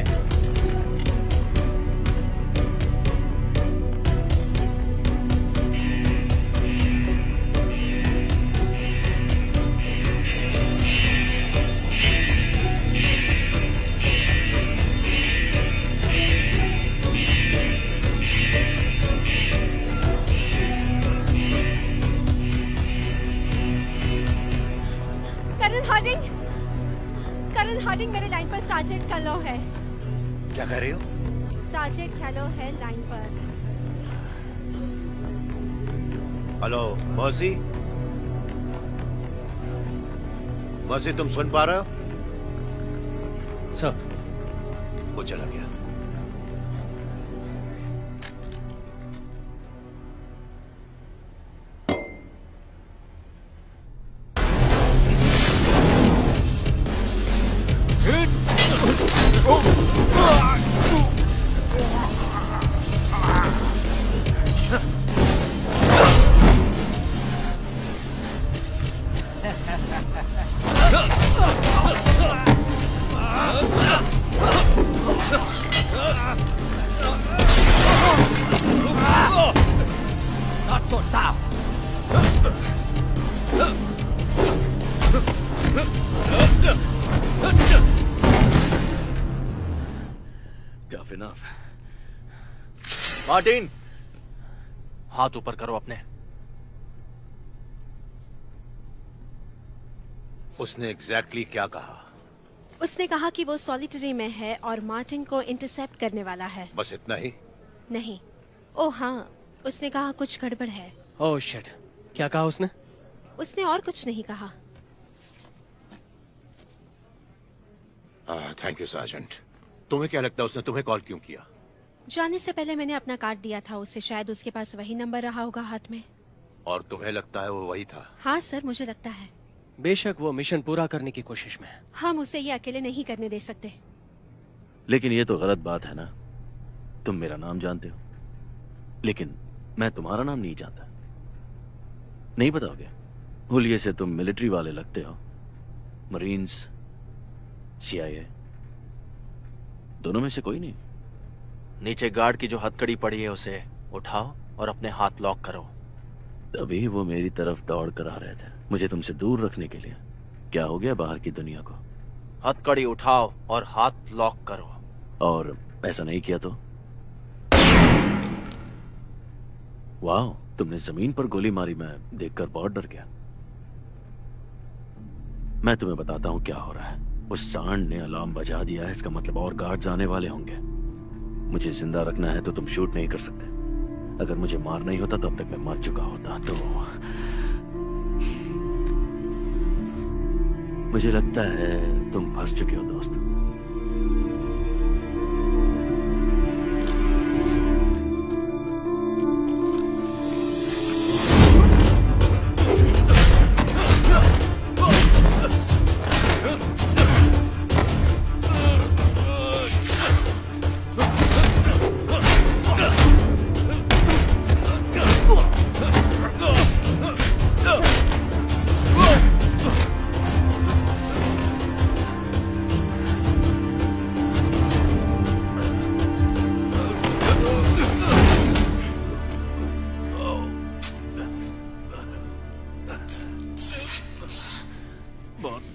करण हार्डिंग मेरे लाइन पर सार्जेंट कैलो है। क्या कह रही हो? सार्जेंट कैलो है लाइन पर। Hello mercy? मर्सी, तुम सुन पा रहे हो? सर, वो चला गया। soltado. Tough enough. मार्टिन, हाथ ऊपर करो अपने। उसने एग्जैक्टली क्या कहा? उसने कहा कि वो सॉलिटरी में है और मार्टिन को इंटरसेप्ट करने वाला है। बस इतना ही? नहीं, ओ हाँ, उसने कहा कुछ गड़बड़ है। ओह शिट, क्या कहा उसने? उसने और कुछ नहीं कहा। Thank you sergeant. तुम्हें क्या लगता है उसने तुम्हें कॉल क्यों किया? जाने से पहले मैंने अपना कार्ड दिया था उसे, शायद उसके पास वही नंबर रहा होगा हाथ में। और तुम्हें लगता है वो वही था? हाँ सर, मुझे लगता है। बेशक वो मिशन पूरा करने की कोशिश में है। हम उसे ये अकेले नहीं करने दे सकते। लेकिन ये तो गलत बात है ना। तुम मेरा नाम जानते हो, लेकिन मैं तुम्हारा नाम नहीं जानता। नहीं बताओगे? हुलिये से तुम मिलिट्री वाले लगते हो। मरीन्स, CIA, दोनों में से कोई नहीं। नीचे गार्ड की जो हथकड़ी पड़ी है उसे उठाओ और अपने हाथ लॉक करो। तभी वो मेरी तरफ दौड़ कर आ रहे थे, मुझे तुमसे दूर रखने के लिए। क्या हो गया बाहर की दुनिया को? हथकड़ी उठाओ और हाथ लॉक करो। और ऐसा नहीं किया तो? वाह, तुमने जमीन पर गोली मारी, मैं देखकर बहुत डर गया। मैं तुम्हें बताता हूं क्या हो रहा है। उस सांड ने अलार्म बजा दिया है, इसका मतलब और गार्ड्स आने वाले होंगे। मुझे जिंदा रखना है तो तुम शूट नहीं कर सकते। अगर मुझे मार नहीं होता तो अब तक मैं मर चुका होता। तो मुझे लगता है तुम फंस चुके हो दोस्त।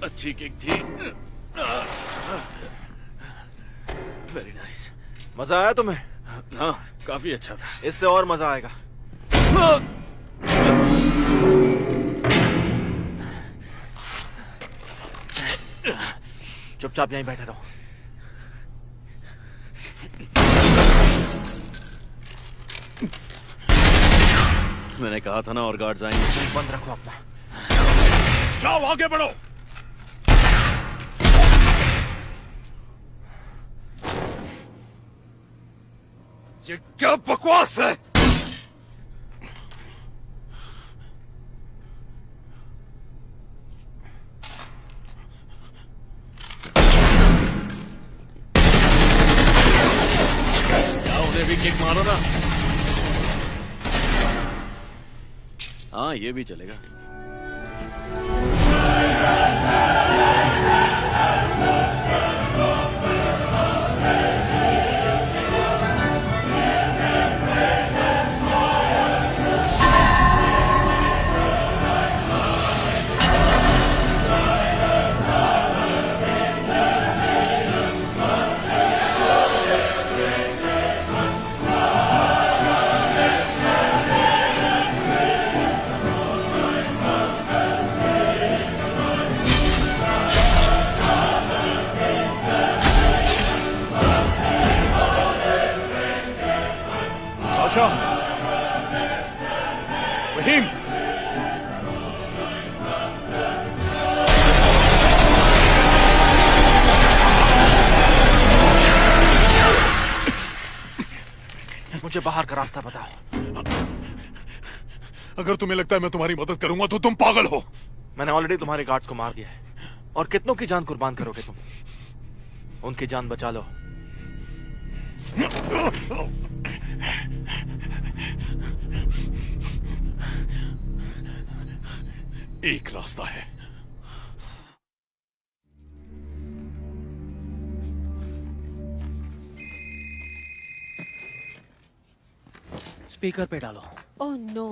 अच्छी किक थी। Very nice. मजा आया तुम्हें? हाँ, काफी अच्छा था। इससे और मजा आएगा। चुपचाप यहीं बैठे रहो। मैंने कहा था ना और गार्ड्स आएंगे। बंद रखो अपना। जाओ आगे बढ़ो। ये क्या बकवास है? क्या उन्हें भी किक मारो ना। हाँ, ये भी चलेगा। रहीम, मुझे बाहर का रास्ता बताओ। अगर तुम्हें लगता है मैं तुम्हारी मदद करूंगा तो तुम पागल हो। मैंने ऑलरेडी तुम्हारे गार्ड्स को मार दिया है, और कितनों की जान कुर्बान करोगे तुम? उनकी जान बचा लो। एक रास्ता है। स्पीकर पे डालो। Oh no.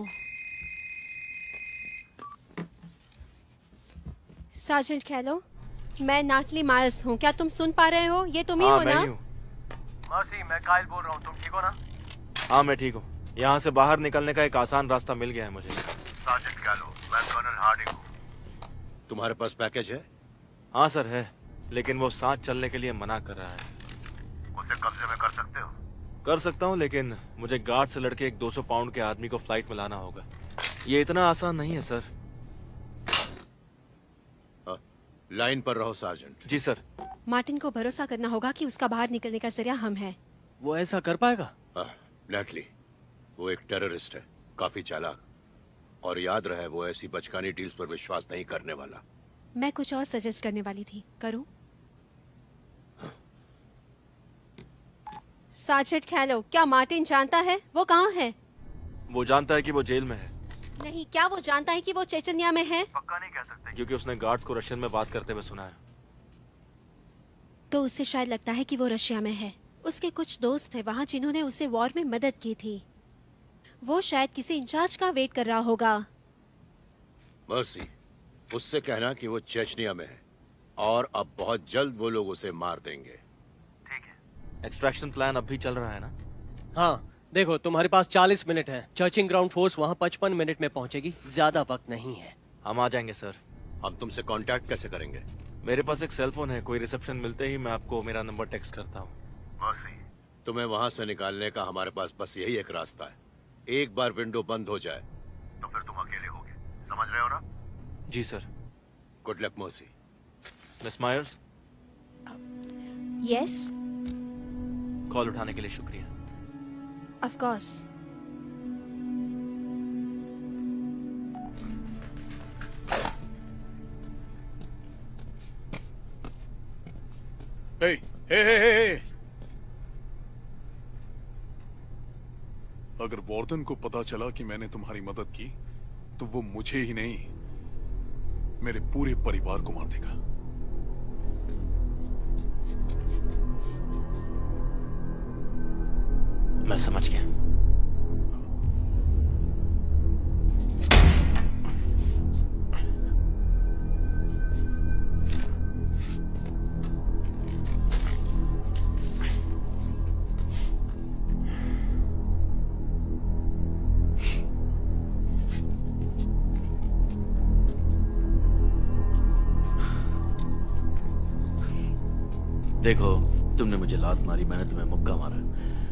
सार्जेंट कैलो, मैं नाटली मायर्स हूँ। क्या तुम सुन पा रहे हो? ये तुम ही हो ना? मर्सी, मैं काइल बोल रहा हूँ। तुम ठीक हो ना? हाँ मैं ठीक हूँ। यहाँ से बाहर निकलने का एक आसान रास्ता मिल गया है मुझे। सार्जेंट कैलो, मैं कर्नल हार्डिंग हूँ। तुम्हारे पास पैकेज है? हाँ सर है, लेकिन वो साथ चलने के लिए मना कर रहा है। उसे कब्जे में कर सकते हो? कर सकता हूँ, लेकिन मुझे गार्ड से लड़के एक 200 पाउंड के आदमी को फ्लाइट में लाना होगा। ये इतना आसान नहीं है सर। लाइन पर रहो सार्जेंट। जी सर। मार्टिन को भरोसा करना होगा कि उसका बाहर निकलने का जरिया हम हैं। वो ऐसा कर पाएगा? नेटली, वो एक टेररिस्ट है, काफी चालाक, और याद रहे वो ऐसी बचकानी डील्स पर विश्वास नहीं करने वाला। मैं कुछ और सजेस्ट करने वाली थी, करूं? सार्जेंट कैलो, क्या मार्टिन जानता है वो कहाँ है? वो जानता है कि वो जेल में है। नहीं, क्या वो जानता है कि वो चेचन्या में है? पक्का नहीं कह सकते, क्योंकि उसने गार्ड्स को रशियन में बात करते हुए सुना है। तो उससे शायद लगता है कि वो रशिया में है। उसके कुछ दोस्त थे वहाँ जिन्होंने उसे वॉर में मदद की थी। वो शायद किसी इंचार्ज का वेट कर रहा होगा। मर्सी, उससे कहना कि वो चेचनिया में है और अब बहुत जल्द वो लोग उसे मार देंगे। ठीक है। एक्सट्रैक्शन प्लान अब भी चल रहा है ना? हाँ, देखो तुम्हारे पास 40 मिनट है। चर्चिंग ग्राउंड फोर्स वहाँ 55 मिनट में पहुँचेगी। ज्यादा वक्त नहीं है। हम आ जाएंगे सर। हम तुमसे कांटेक्ट कैसे करेंगे? मेरे पास एक सेल फोन है, कोई रिसेप्शन मिलते ही मैं आपको मेरा नंबर टेक्स्ट करता हूँ। मर्सी, तुम्हें वहां से निकालने का हमारे पास बस यही एक रास्ता है। एक बार विंडो बंद हो जाए तो फिर तुम अकेले होगे, समझ रहे हो ना? जी sir. Good luck Mercy. Miss Myers. Yes. Call उठाने के लिए शुक्रिया। Of course. हे। अगर वॉर्डन को पता चला कि मैंने तुम्हारी मदद की तो वो मुझे ही नहीं मेरे पूरे परिवार को मार देगा। मैं समझ गया। देखो, तुमने मुझे लात मारी, मैंने तुम्हें मुक्का मारा।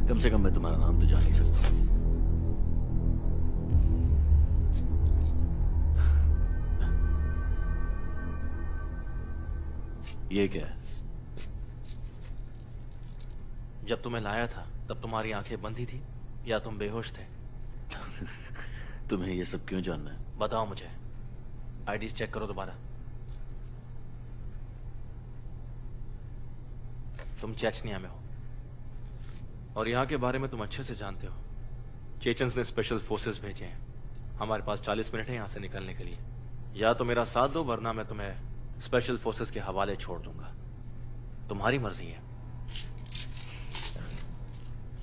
कम से कम मैं तुम्हारा नाम तो जान ही सकता हूँ। ये क्या है? जब तुम्हें लाया था तब तुम्हारी आंखें बंद ही थी या तुम बेहोश थे? तुम्हें ये सब क्यों जानना है? बताओ मुझे। आईडीज चेक करो दोबारा। तुम चेचनिया में हो और यहाँ के बारे में तुम अच्छे से जानते हो। चेचन्स ने स्पेशल फोर्सेस भेजे हैं। हमारे पास 40 मिनट है यहाँ से निकलने के लिए। या तो मेरा साथ दो, वरना मैं तुम्हें स्पेशल फोर्सेस के हवाले छोड़ दूंगा। तुम्हारी मर्जी है।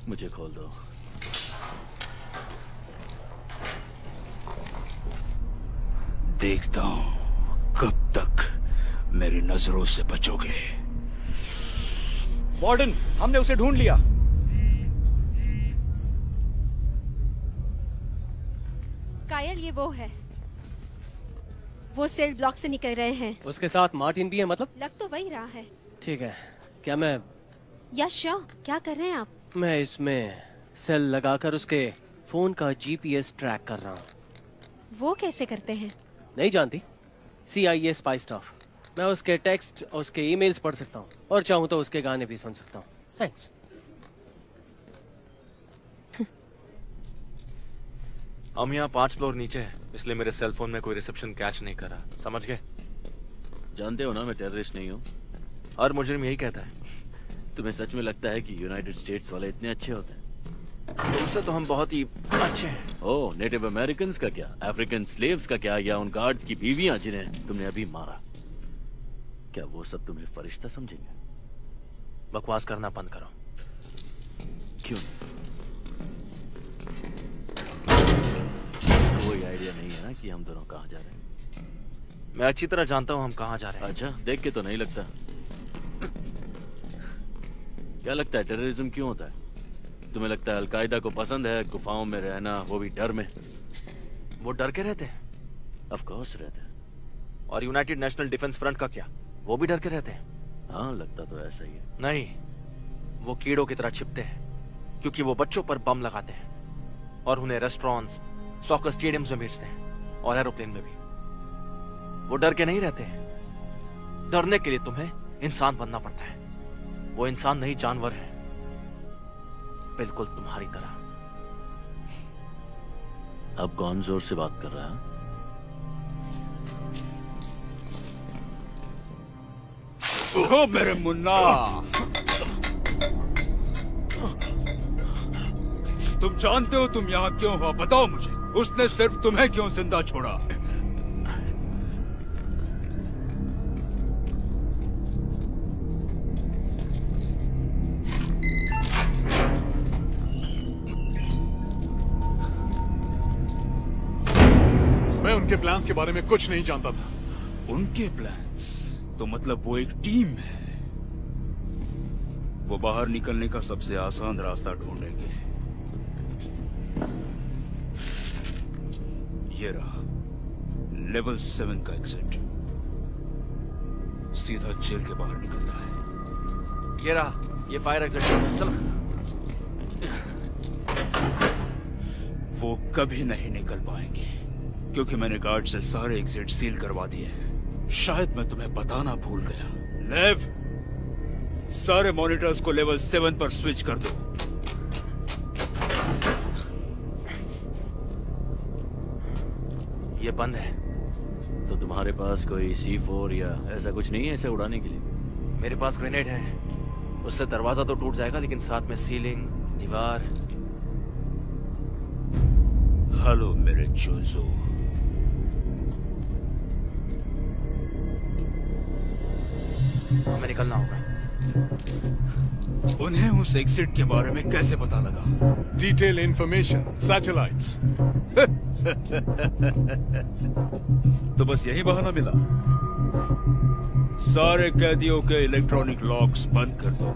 मुझे खोल दो। देखता हूं कब तक मेरी नजरों से बचोगे। वार्डन, हमने उसे ढूंढ लिया। कायल, ये वो है। वो सेल ब्लॉक से निकल रहे हैं। उसके साथ मार्टिन भी है मतलब? लग तो वही रहा है। ठीक है, क्या मैं श्योर, क्या कर रहे हैं आप? मैं इसमें सेल लगाकर उसके फोन का जीपीएस ट्रैक कर रहा हूँ। वो कैसे करते हैं? नहीं जानती? CIA spy staff. मैं उसके टेक्स्ट और उसके ईमेल्स पढ़ सकता हूँ और चाहूँ तो उसके गाने भी सुन सकता हूँ। थैंक्स। हम यहाँ 5 फ्लोर नीचे हैं, इसलिए मेरे सेल फोन में कोई रिसेप्शन कैच नहीं कर रहा। समझ गए? जानते हो ना मैं टेररिस्ट नहीं हूँ। हर मुजरिम यही कहता है। तुम्हें सच में लगता है कि यूनाइटेड स्टेट्स वाले इतने अच्छे होते हैं? तुमसे तो हम बहुत ही अच्छे हैं। ओह, नेटिव अमेरिकन्स का क्या? अफ्रीकन स्लेव्स का क्या? या उन गार्ड्स की बीवियां जिन्हें तुमने अभी मारा, क्या वो सब तुम्हें फरिश्ता समझेंगे? बकवास करना बंद करो। क्यों? कोई आइडिया नहीं है ना कि हम दोनों कहाँ जा रहे हैं? मैं अच्छी तरह जानता हूँ हम कहाँ जा रहे हैं। अच्छा, देख के तो नहीं लगता। क्या लगता है टेररिज्म क्यों होता है? तुम्हें लगता है अलकायदा को पसंद है गुफाओं में रहना, वो भी डर में? वो डर के रहते हैं? ऑफ कोर्स रहते हैं। और यूनाइटेड नेशनल डिफेंस फ्रंट का क्या, वो भी डर के रहते हैं? हाँ, लगता तो ऐसा ही है। नहीं, वो कीड़ों की तरह छिपते हैं, क्योंकि वो बच्चों पर बम लगाते हैं और उन्हें रेस्टोरेंट्स, सॉकर स्टेडियम्स में भेजते हैं और एरोप्लेन में भी। वो डर के नहीं रहते हैं। डरने के लिए तुम्हें इंसान बनना पड़ता है। वो इंसान नहीं, जानवर है, बिल्कुल तुम्हारी तरह। अब कौन जोर से बात कर रहा है? ओ मेरे मुन्ना, तुम जानते हो तुम यहाँ क्यों हो? बताओ मुझे। उसने सिर्फ तुम्हें क्यों जिंदा छोड़ा? मैं उनके प्लान्स के बारे में कुछ नहीं जानता था। उनके प्लान्स? तो मतलब वो एक टीम है। वो बाहर निकलने का सबसे आसान रास्ता ढूंढेंगे। ये रहा लेवल 7 का एग्जिट, सीधा जेल के बाहर निकलता है। ये रहा, ये फायर एग्जिट। चलो। वो कभी नहीं निकल पाएंगे, क्योंकि मैंने गार्ड से सारे एग्जिट सील करवा दिए हैं। शायद मैं तुम्हें बताना भूल गया। लेव, सारे मॉनिटर्स को लेवल 7 पर स्विच कर दो। ये बंद है। तो तुम्हारे पास कोई C4 या ऐसा कुछ नहीं है इसे उड़ाने के लिए? मेरे पास ग्रेनेड है, उससे दरवाजा तो टूट जाएगा, लेकिन साथ में सीलिंग, दीवार। हेलो मेरे चूजो। हमें निकलना होगा। उन्हें उस एग्जिट के बारे में कैसे पता लगा? Detail information, satellites. तो बस यही बहाना मिला? सारे कैदियों के इलेक्ट्रॉनिक लॉक्स बंद कर दो।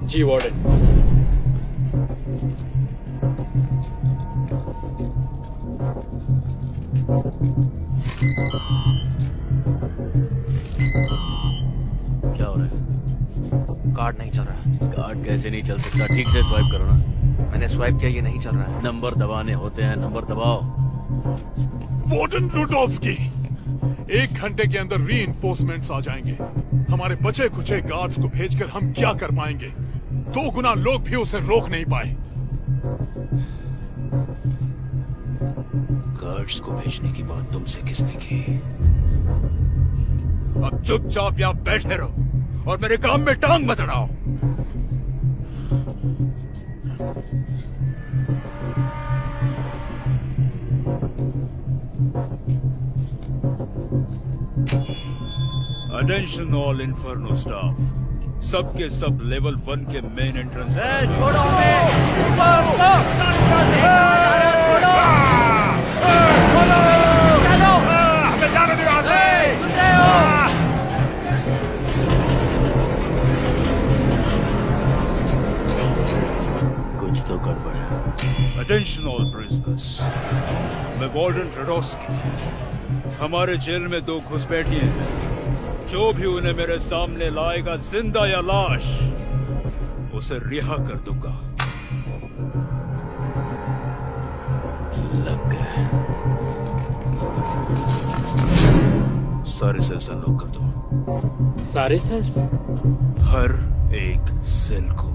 जी वार्डन। क्या हो रहा है? कार्ड नहीं चल रहा। कार्ड कैसे नहीं चल सकता? ठीक से स्वाइप करो ना। मैंने स्वाइप किया, ये नहीं चल रहा है। नंबर दबाने होते हैं, नंबर दबाओ। वार्डन रूडोव्स्की, 1 घंटे के अंदर रीइंफोर्समेंट्स आ जाएंगे। हमारे बचे खुचे गार्ड्स को भेजकर हम क्या कर पाएंगे? 2 गुना लोग भी उसे रोक नहीं पाए। गार्ड्स को भेजने की बात तुमसे किसने की? अब चुपचाप यहाँ बैठे रहो और मेरे काम में टांग मत अड़ाओ। अटेंशन ऑल इन्फर्नो स्टाफ, सबके सब लेवल 1 के मेन एंट्रेंस। छोड़ो कुछ तो गड़बड़ है। अटेंशन ऑल प्रिजनर्स, मैं वार्डन रूडोव्स्की। हमारे जेल में 2 घुसपैठिए हैं। जो भी उन्हें मेरे सामने लाएगा, जिंदा या लाश, उसे रिहा कर दूंगा। लग गए। सारे सेल्स अनलॉक कर दो। सारे सेल्स? हर एक सेल को।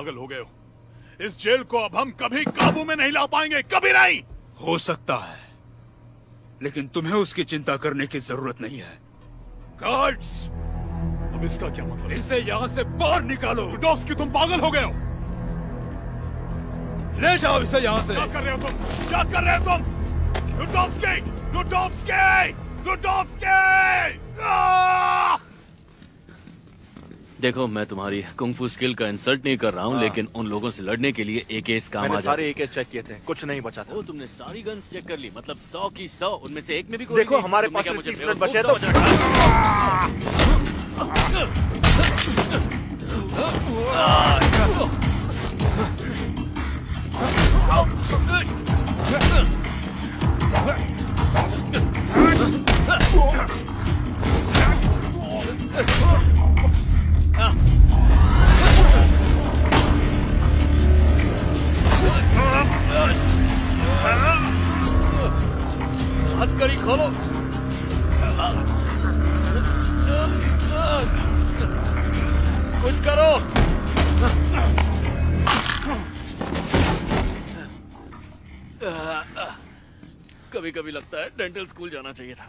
पागल हो गए हो। इस जेल को अब हम कभी काबू में नहीं ला पाएंगे, कभी नहीं। हो सकता है, लेकिन तुम्हें उसकी चिंता करने की जरूरत नहीं है। गार्ड्स, अब इसका क्या मतलब? इसे यहाँ से बाहर निकालो। रुडोव्स्की, तुम पागल हो गए हो। ले जाओ इसे यहाँ से। क्या कर रहे हो तुम? क्या कर रहे हो तुम? रुडोव्स्की! रुडोव्स्की! रुडोव्स्की! देखो, मैं तुम्हारी कुंग-फू स्किल का इंसल्ट नहीं कर रहा हूँ, लेकिन उन लोगों से लड़ने के लिए एक केस काम आ जाता है। सारे AK चेक किए थे, कुछ नहीं बचा था। ओ, तुमने सारी गन्स चेक कर ली, मतलब 100 की 100, उनमें से एक में भी कोई देखो, नहीं। हमारे पास तुमने 30 क्या मिनट मुझे बचे हथकड़ी खोलो। कुछ करो। कभी कभी लगता है डेंटल स्कूल जाना चाहिए था।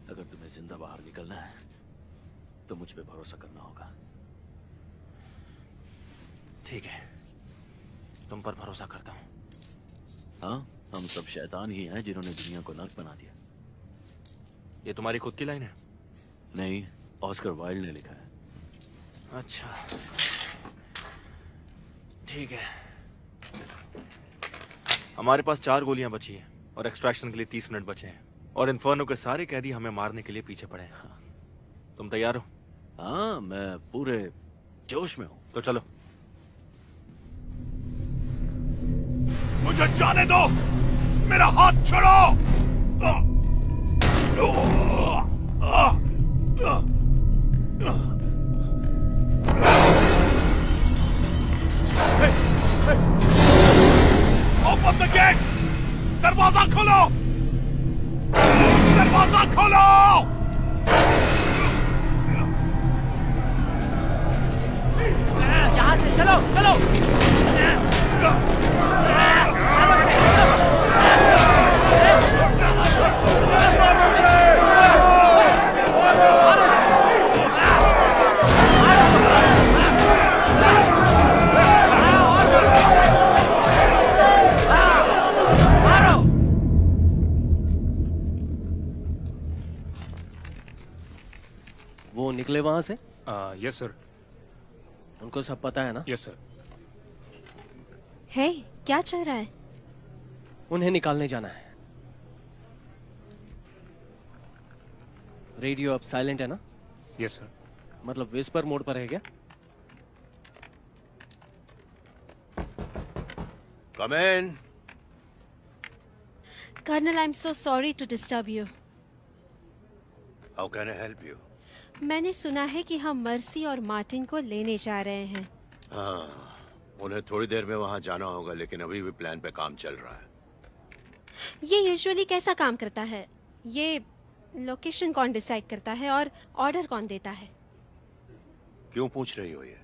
अगर तुम्हें जिंदा बाहर निकलना है तो मुझ पे भरोसा करना होगा। ठीक है, तुम पर भरोसा करता हूँ। हाँ, हम सब शैतान ही हैं जिन्होंने दुनिया को नर्क बना दिया। ये तुम्हारी खुद की लाइन है? नहीं, ऑस्कर वाइल्ड ने लिखा है। अच्छा, ठीक है। हमारे पास 4 गोलियां बची हैं और एक्सट्रैक्शन के लिए 30 मिनट बचे हैं, और इन्फर्नो के सारे कैदी हमें मारने के लिए पीछे पड़े हैं। तुम तैयार हो? हाँ, मैं पूरे जोश में हूँ। तो चलो। मुझे जाने दो, मेरा हाथ छोड़ो। Open the gate! दरवाजा खोलो! दरवाजा खोलो! यहाँ से चलो, चलो। वो निकले वहां से? Yes sir. उनको सब पता है ना? Yes sir. है, क्या चल रहा है? उन्हें निकालने जाना है। रेडियो अब साइलेंट है ना? Yes sir. मतलब विस्पर मोड पर है क्या? Come in. Colonel, I am so sorry to disturb you. How can I help you? मैंने सुना है कि हम मर्सी और मार्टिन को लेने जा रहे हैं। हाँ, उन्हें थोड़ी देर में वहां जाना होगा, लेकिन अभी भी प्लान पे काम चल रहा है। ये यूजुअली कैसा काम करता है? ये लोकेशन कौन डिसाइड करता है और ऑर्डर कौन देता है? क्यों पूछ रही हो ये?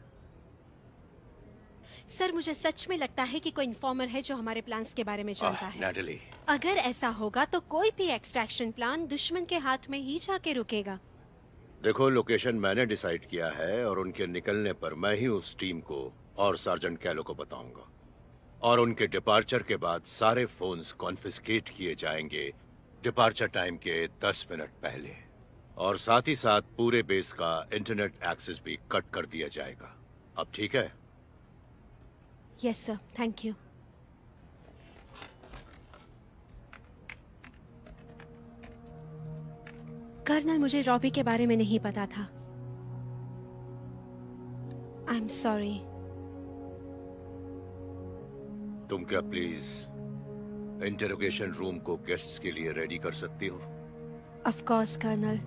सर, मुझे सच में लगता है कि कोई इन्फॉर्मर है जो हमारे प्लान्स के बारे में जानता है। नैटली, अगर ऐसा होगा तो कोई भी एक्सट्रैक्शन प्लान दुश्मन के हाथ में ही जाके रुकेगा। देखो, लोकेशन मैंने डिसाइड किया है और उनके निकलने पर मैं ही उस टीम को और सार्जेंट कैलो को बताऊंगा, और उनके डिपार्चर के बाद सारे फोन्स कॉन्फिस्केट किए जाएंगे डिपार्चर टाइम के 10 मिनट पहले, और साथ ही साथ पूरे बेस का इंटरनेट एक्सेस भी कट कर दिया जाएगा। अब ठीक है? Yes sir, thank you. Colonel, मुझे रॉबी के बारे में नहीं पता था। I am sorry. तुम क्या प्लीज इंटरोगेशन रूम को गेस्ट्स के लिए रेडी कर सकती हो? Of course colonel.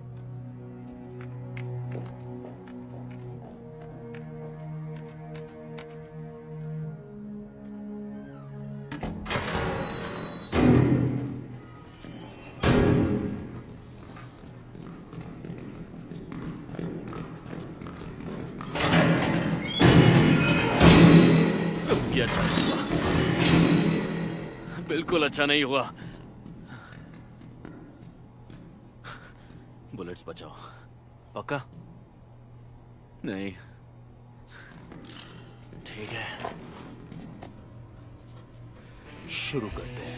ये अच्छा नहीं हुआ, बिल्कुल अच्छा नहीं हुआ। बुलेट्स बचाओ। पक्का? नहीं। ठीक है, शुरू करते हैं।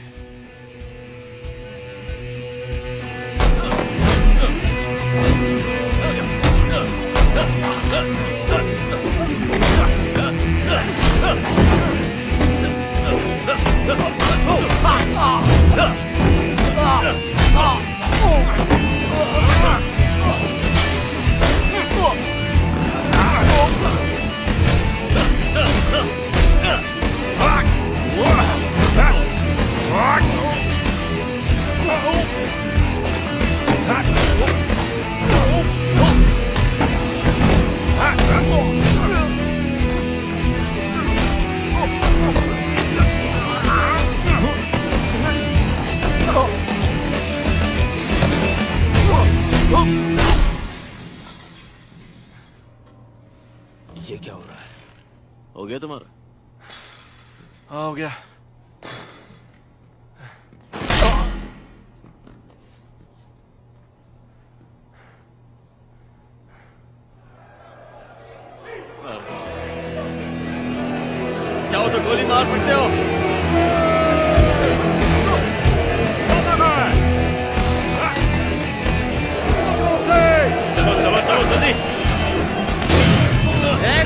ये क्या हो रहा है? हो गया तुम्हारा? हाँ, हो गया। चाहो तो गोली मार सकते हो। चलो चलो चलो जल्दी।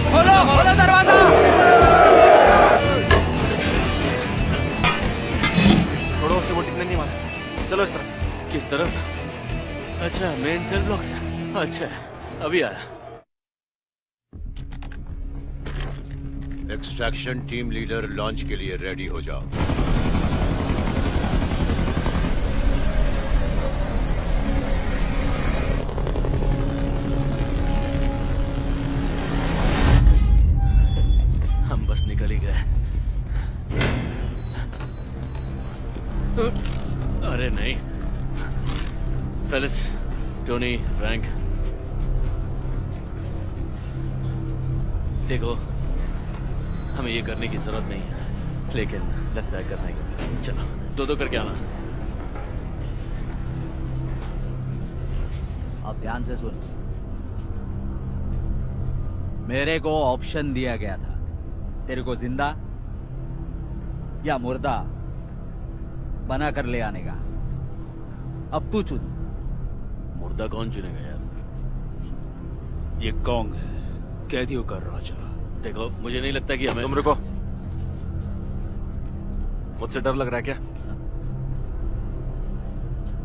खोलो खोलो दरवाजा। छोड़ो उसे, वो टिकने नहीं वाला। चलो इस तरफ। किस तरफ? अच्छा, मेन सेल ब्लॉक से। अच्छा, अभी आया। एक्सट्रैक्शन टीम लीडर लॉन्च के लिए रेडी हो जाओ। हम बस निकल ही गए। अरे नहीं। फेलिस, टोनी, फ्रैंक, देखो हमें ये करने की जरूरत नहीं है, लेकिन लगता है करना ही होगा। चलो दो दो करके आना। अब ध्यान से सुन, मेरे को ऑप्शन दिया गया था, तेरे को जिंदा या मुर्दा बना कर ले आने का। अब तू चुन। मुर्दा कौन चुनेगा यार? ये कौन है? कैदियों का राजा। देखो मुझे नहीं लगता कि हमें। तुम रुको, मुझसे डर लग रहा है क्या?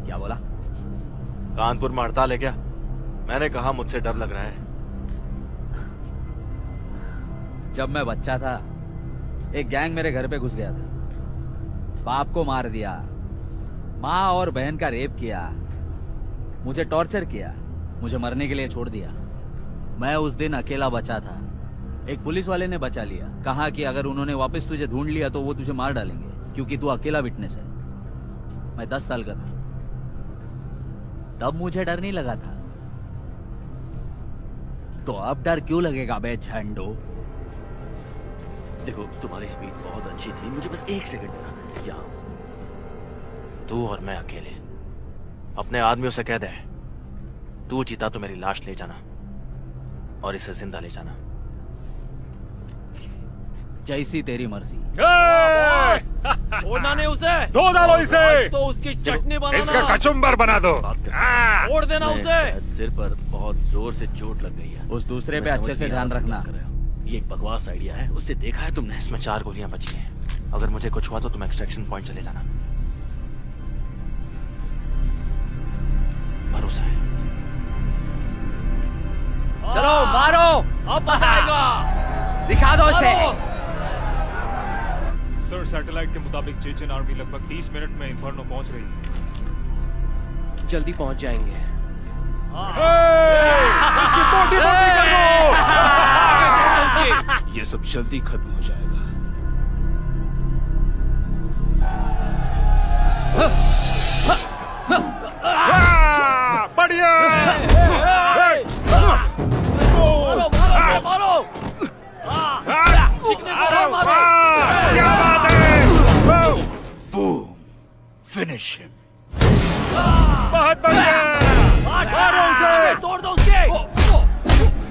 क्या बोला? कानपुर में हड़ताल है क्या? मैंने कहा मुझसे डर लग रहा है। जब मैं बच्चा था, एक गैंग मेरे घर पे घुस गया था। बाप को मार दिया, माँ और बहन का रेप किया, मुझे टॉर्चर किया, मुझे मरने के लिए छोड़ दिया। मैं उस दिन अकेला बचा था। एक पुलिस वाले ने बचा लिया, कहा कि अगर उन्होंने वापस तुझे ढूंढ लिया तो वो तुझे मार डालेंगे, क्योंकि तू अकेला विटनेस है। मैं 10 साल का था, तब मुझे डर नहीं लगा था। तो अब डर क्यों लगेगा बे झंडो? देखो तुम्हारी स्पीड बहुत अच्छी थी, मुझे बस 1 सेकंड देना। यहाँ तू और मैं अकेले। अपने आदमियों से कह दे, तू जीता तो मेरी लाश ले जाना और इसे जिंदा ले जाना। जैसी तेरी मर्जी। छोड़ना नहीं उसे। दो डालो इसे। आज तो उसकी चटनी बनाना। इसका कचुम्बर बना दो। छोड़ देना उसे। शायद सिर पर बहुत जोर से चोट लग गई है। उस दूसरे पे अच्छे से ध्यान रखना। ये एक बकवास आइडिया है, उससे देखा है तुमने? इसमें 4 गोलियां बची हैं। अगर मुझे कुछ हुआ तो तुम एक्सट्रैक्शन पॉइंट चले जाना। भरोसा है। चलो मारो। अब बताएगा। दिखा दो इसे। सर, सैटेलाइट के मुताबिक चेचन आर्मी लगभग 30 मिनट में इंफर्नो पहुंच रही है। जल्दी पहुंच जाएंगे। इसकी बोटी कर दो। ये सब जल्दी खत्म हो जाएगा। बढ़िया। मारो मारो मारो। चिकने को मारो। Finish him. बहुत बढ़िया। मारो उसे, तोड़ दो उसके।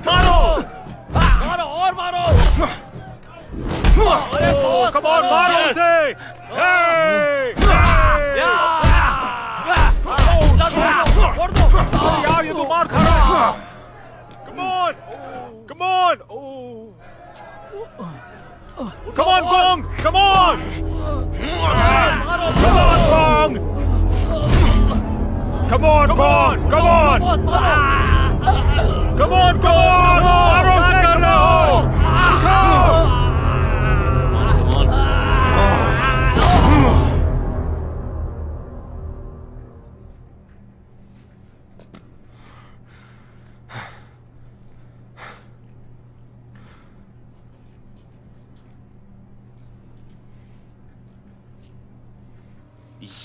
मारो, मारो और मारो। अरे कम ऑन, मारो उसे। तोड़ दो। यार ये तो मार खा रहा है। Come on, come on. Come on, Kong. Come on. Come on, Kong. Come on, Kong. Come on. Come on, Kong. मारो उसे कर रहे हो।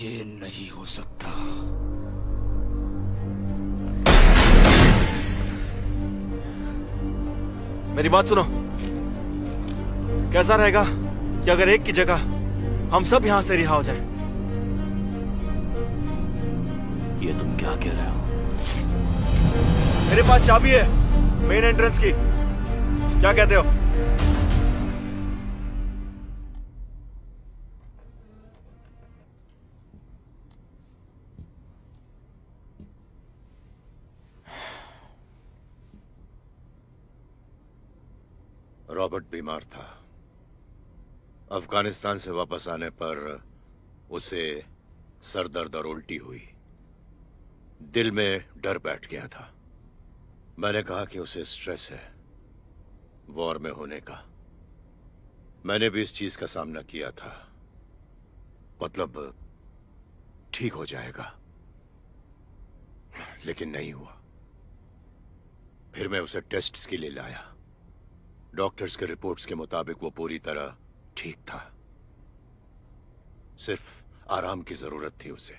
ये नहीं हो सकता। मेरी बात सुनो। कैसा रहेगा कि अगर एक की जगह हम सब यहां से रिहा हो जाए? ये तुम क्या कह रहे हो? मेरे पास चाबी है मेन एंट्रेंस की। क्या कहते हो? रॉबर्ट बीमार था। अफगानिस्तान से वापस आने पर उसे सर दर्द और उल्टी हुई। दिल में डर बैठ गया था। मैंने कहा कि उसे स्ट्रेस है वॉर में होने का। मैंने भी इस चीज का सामना किया था। मतलब ठीक हो जाएगा, लेकिन नहीं हुआ। फिर मैं उसे टेस्ट्स के लिए लाया। डॉक्टर्स के रिपोर्ट्स के मुताबिक वो पूरी तरह ठीक था। सिर्फ आराम की जरूरत थी उसे।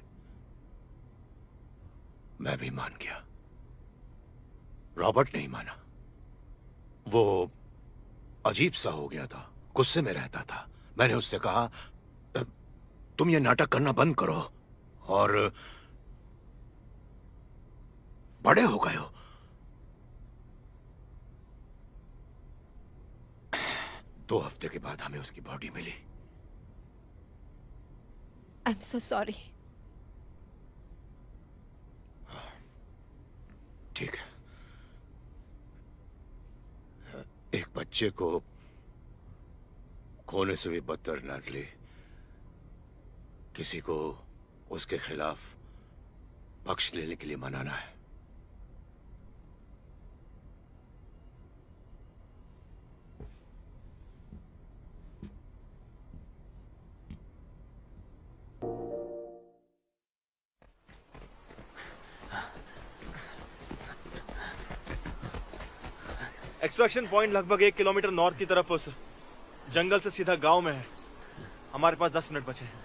मैं भी मान गया। रॉबर्ट नहीं माना। वो अजीब सा हो गया था, गुस्से में रहता था। मैंने उससे कहा, तुम ये नाटक करना बंद करो और बड़े हो गए हो। 2 हफ्ते के बाद हमें उसकी body milli. I'm so sorry. ठीक है। एक बच्चे को खोने से भी बदतर नकली किसी को उसके खिलाफ पक्ष लेने के लिए मनाना है। एक्सट्रैक्शन पॉइंट लगभग 1 किलोमीटर नॉर्थ की तरफ उस जंगल से सीधा गांव में है। हमारे पास 10 मिनट बचे हैं।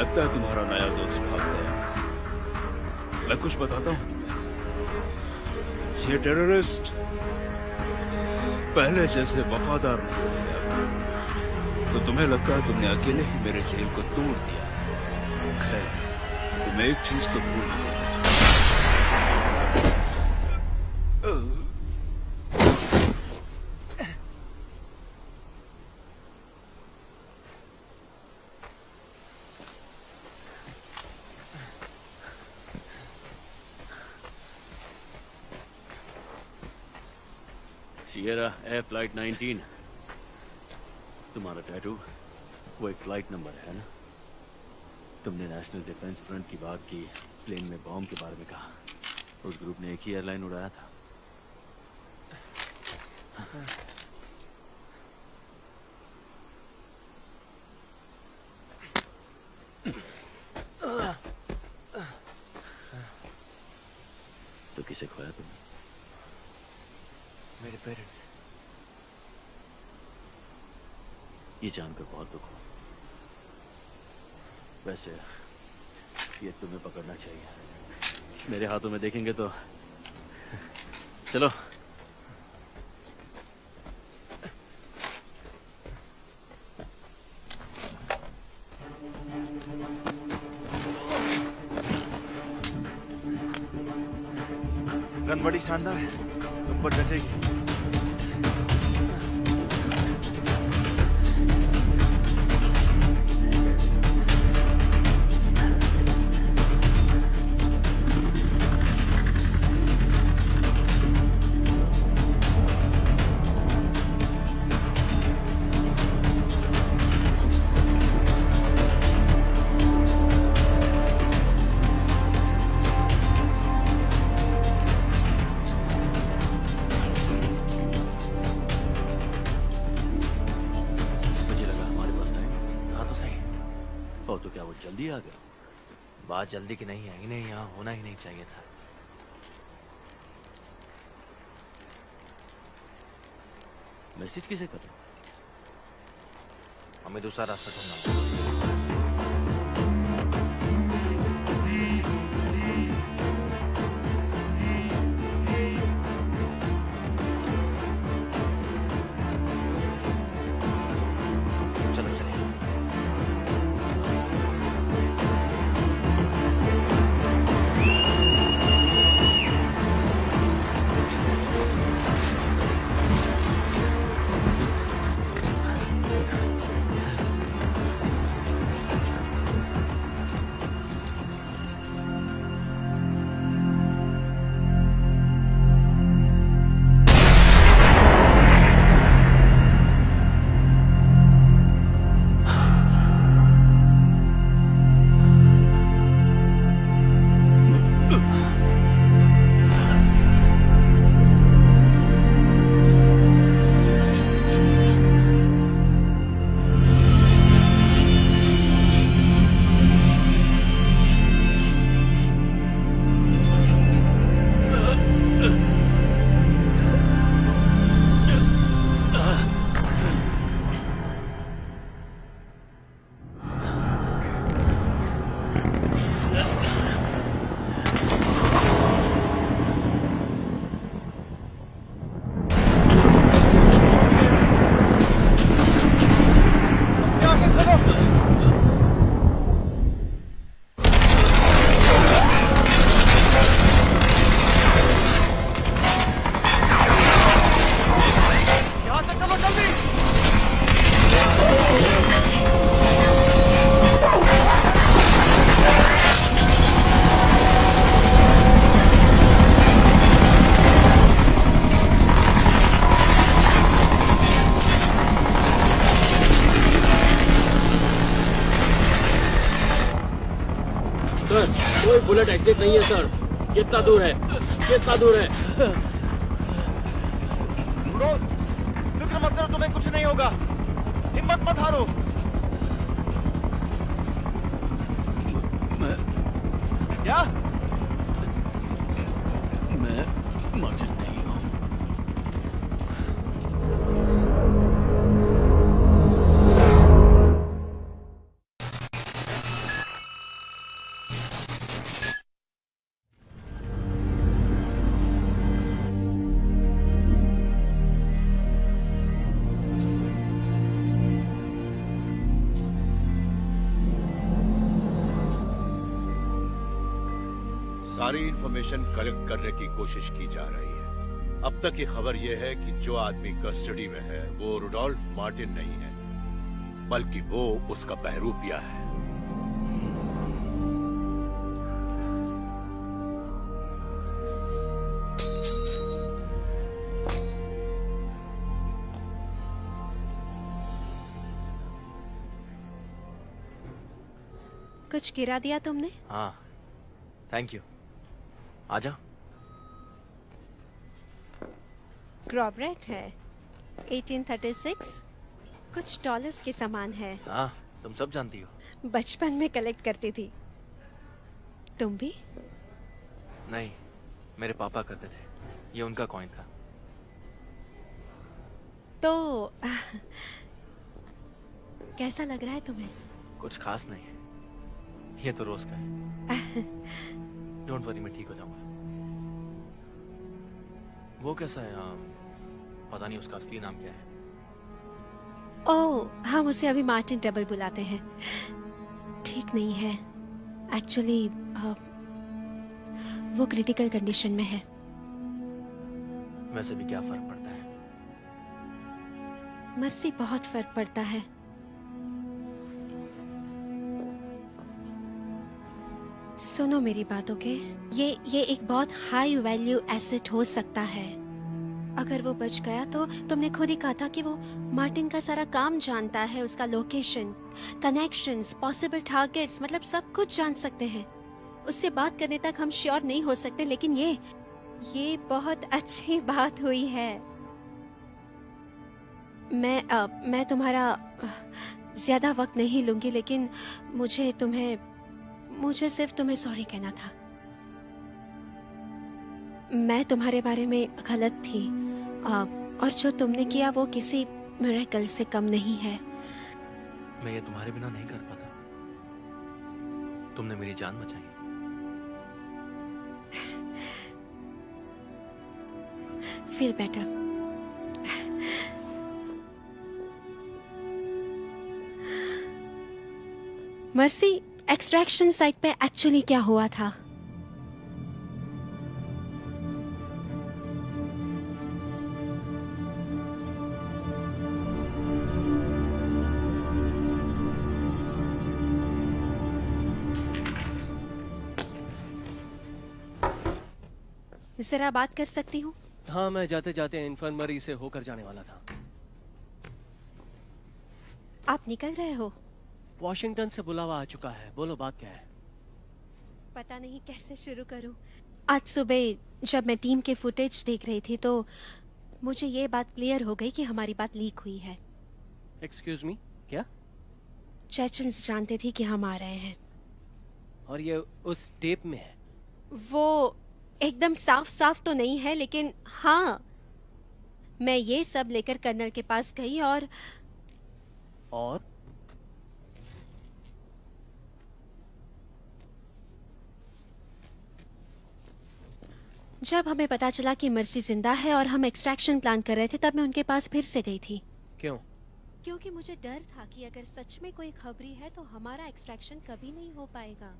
लगता है तुम्हारा नया दोस्त भाग गया। मैं कुछ बताता हूँ तुम्हें। ये टेररिस्ट पहले जैसे वफादार नहीं है। तो तुम्हें लगता है तुमने अकेले ही मेरे जेल को तोड़ दिया। खैर, तुम एक चीज तो भूल गए। Sierra air flight 19। तुम्हारा टैटू वो एक फ्लाइट नंबर है ना? तुमने नेशनल डिफेंस फ्रंट की बात की, प्लेन में बॉम्ब के बारे में कहा। उस ग्रुप ने एक ही एयरलाइन उड़ाया था। तो किसे खोया तुमने? मेरे पेरेंट्स। ये जानकर बहुत दुख हुआ। वैसे ये तुम्हें पकड़ना चाहिए। मेरे हाथों में देखेंगे तो चलो। गन बड़ी शानदार है, तुम पर जचेगी। जल्दी आ गया। बात जल्दी की नहीं है, इन्हें यहाँ होना ही नहीं चाहिए था। मैसेज किसे कर? हमें दूसरा रास्ता ढूंढना। कोई बुलेट एग्जिट नहीं है सर। कितना दूर है? कितना दूर है? फिक्र मत करो, तुम्हें कुछ नहीं होगा। हिम्मत मत हारो। क्या? मैं मार्टिन नहीं हूं। सारी इंफॉर्मेशन कलेक्ट करने की कोशिश की जा रही है। अब तक की खबर यह है कि जो आदमी कस्टडी में है वो रुडोल्फ मार्टिन नहीं है, बल्कि वो उसका बहरूपिया है। कुछ गिरा दिया तुमने? हाँ, थैंक यू। आजा। ग्रॉबरेट है, 1836, कुछ डॉलर्स के समान है। हाँ, तुम सब जानती हो। बचपन में कलेक्ट करती थी। तुम भी? नहीं, मेरे पापा करते थे। ये उनका कॉइन था। तो कैसा लग रहा है तुम्हें? कुछ खास नहीं है, ये तो रोज का है। डोंट वरी, मैं ठीक हो जाऊंगा। वो कैसा है? पता नहीं उसका असली नाम क्या है। ओह, हम उसे अभी मार्टिन डबल बुलाते हैं। ठीक नहीं है एक्चुअली, वो क्रिटिकल कंडीशन में है। वैसे भी क्या फर्क पड़ता है? मर्सी, बहुत फर्क पड़ता है। सुनो मेरी बात, ओके? ये एक बहुत हाई वैल्यू एसेट हो सकता है। अगर वो बच गया तो तुमने खुद ही कहा था कि वो मार्टिन का सारा काम जानता है, उसका लोकेशन, कनेक्शंस, पॉसिबल टारगेट्स, मतलब सब कुछ जान सकते हैं। उससे बात करने तक हम श्योर नहीं हो सकते, लेकिन ये बहुत अच्छी बात हुई है। मैं तुम्हारा ज्यादा वक्त नहीं लूंगी, लेकिन मुझे सिर्फ तुम्हें सॉरी कहना था। मैं तुम्हारे बारे में गलत थी, और जो तुमने किया वो किसी मिरेकल से कम नहीं है। मैं ये तुम्हारे बिना नहीं कर पाता। तुमने मेरी जान बचाई। Feel better. Mercy, extraction site पे एक्चुअली क्या हुआ था? जरा बात कर सकती हूँ? हाँ, मैं जाते जाते इन्फर्मरी से होकर जाने वाला था। आप निकल रहे हो? वॉशिंगटन से बुलावा आ चुका है। बोलो, बात क्या है? पता नहीं कैसे शुरू करूं। आज सुबह जब मैं टीम के फुटेज देख रही थी तो मुझे ये बात क्लियर हो गई कि हमारी बात लीक हुई है। एक्सक्यूज मी, क्या? चेचन्स जानते थे कि हम आ रहे हैं। और ये उस टेप में है? वो एकदम साफ साफ तो नहीं है, लेकिन हाँ, मैं ये सब लेकर कर्नल के पास गई और जब हमें पता चला कि मर्सी जिंदा है और हम एक्सट्रैक्शन प्लान कर रहे थे, तब मैं उनके पास फिर से गई थी। क्यों? क्योंकि मुझे डर था कि अगर सच में कोई खबरी है तो हमारा एक्सट्रैक्शन कभी नहीं हो पाएगा।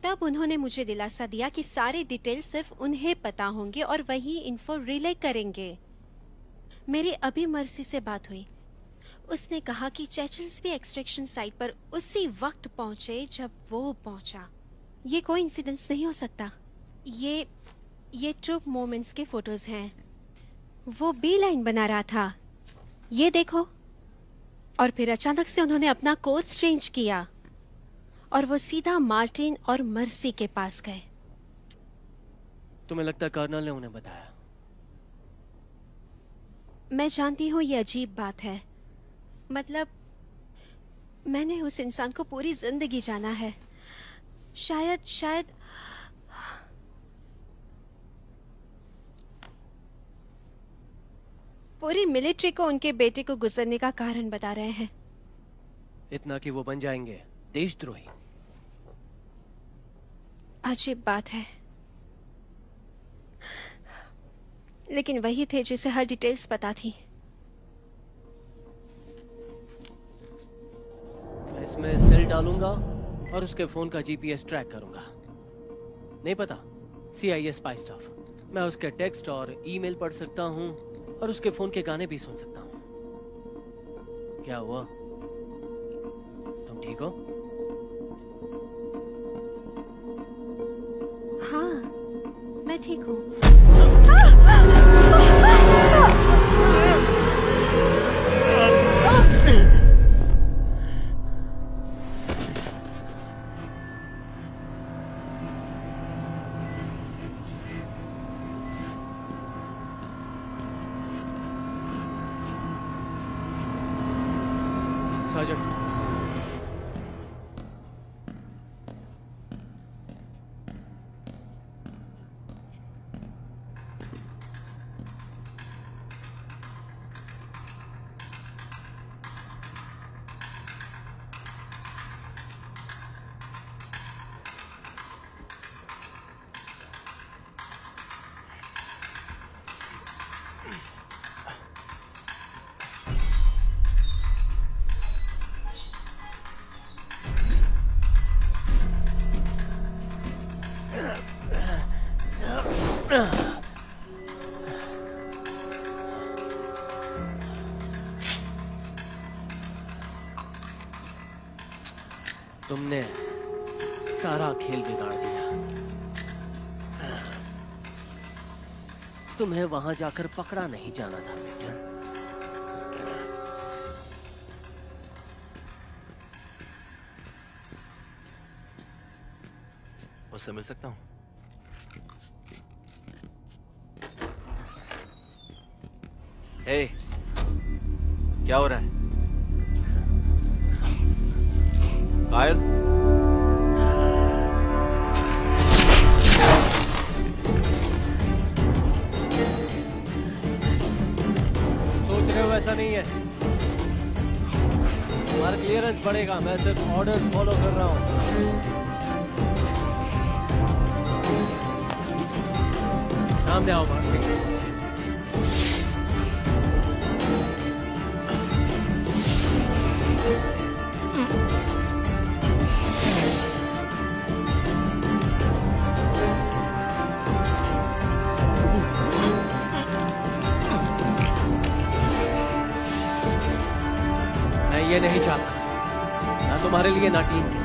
तब उन्होंने मुझे दिलासा दिया कि सारे डिटेल सिर्फ उन्हें पता होंगे और वही इन्फो रिले करेंगे। मेरी अभी मर्सी से बात हुई। उसने कहा कि चेचल्स भी एक्सट्रैक्शन साइट पर उसी वक्त पहुंचे जब वो पहुंचा। ये कोई इंसिडेंस नहीं हो सकता। ये ट्रूप मोमेंट्स के फोटोज हैं। वो बी लाइन बना रहा था, ये देखो। और फिर अचानक से उन्होंने अपना कोर्स चेंज किया और वो सीधा मार्टिन और मर्सी के पास गए। तुम्हें लगता है कर्नल ने उन्हें बताया? मैं जानती हूँ ये अजीब बात है, मतलब मैंने उस इंसान को पूरी जिंदगी जाना है। शायद पूरी मिलिट्री को उनके बेटे को गुजरने का कारण बता रहे हैं। इतना कि वो बन जाएंगे देशद्रोही। अजीब बात है, लेकिन वही थे जिसे हर डिटेल्स पता थी। मैं इसमें सेल डालूंगा और उसके फोन का जीपीएस ट्रैक करूंगा। नहीं पता, CIA स्पाई स्टफ। मैं उसके टेक्स्ट और ईमेल पढ़ सकता हूं और उसके फोन के गाने भी सुन सकता हूं। क्या हुआ? तुम ठीक हो? हाँ, मैं ठीक हूँ। तुमने सारा खेल बिगाड़ दिया। तुम्हें वहां जाकर पकड़ा नहीं जाना था विक्टर। उससे मिल सकता हूँ? हे, क्या हो रहा है? कायल? सोच रहे हो ऐसा नहीं है। हमारा क्लियरेंस बढ़ेगा, मैं सिर्फ ऑर्डर्स फॉलो कर रहा हूँ। सामने आओ मार्सी। मैं ये नहीं चाहता, ना तुम्हारे लिए ना टीम के।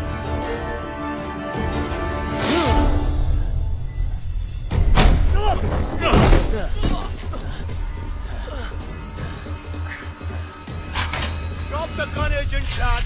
Drop the gun, Agent Jack!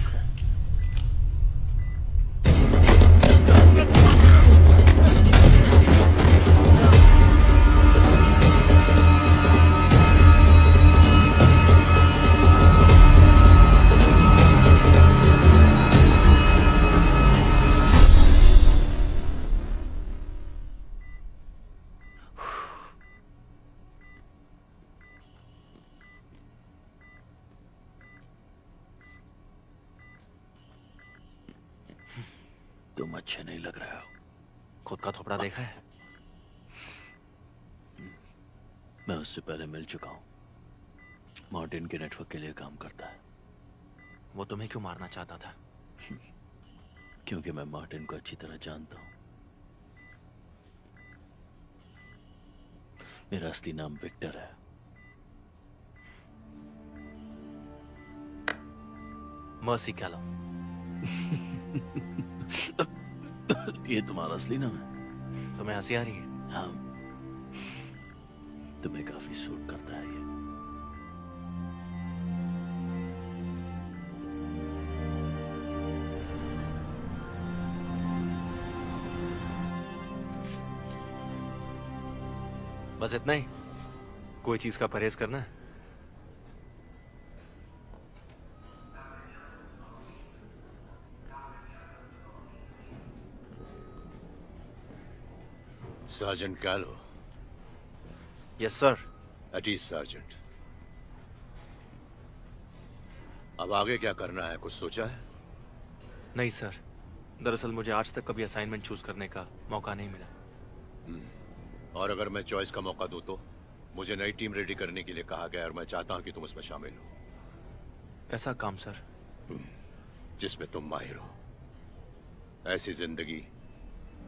तुम अच्छे नहीं लग रहे हो। खुद का थोपड़ा देखा है? मैं उससे पहले मिल चुका हूं। मार्टिन के नेटवर्क के लिए काम करता है। वो तुम्हें क्यों मारना चाहता था? क्योंकि मैं मार्टिन को अच्छी तरह जानता हूं। मेरा असली नाम विक्टर है। मर्सी कैलो। ये तुम्हारा असली नाम है? तुम्हें हंसी आ रही है? हाँ, तुम्हें काफी सूट करता है ये। बस इतना ही? कोई चीज का परहेज करना है? Sergeant Gallo. Yes, sir. At ease, Sergeant. अब आगे क्या करना है, कुछ सोचा है? नहीं सर, दरअसल मुझे आज तक कभी असाइनमेंट चूज करने का मौका नहीं मिला। और अगर मैं चॉइस का मौका दूं तो? मुझे नई टीम रेडी करने के लिए कहा गया और मैं चाहता हूं कि तुम उसमें शामिल हो। ऐसा काम सर? जिसमें तुम माहिर हो। ऐसी जिंदगी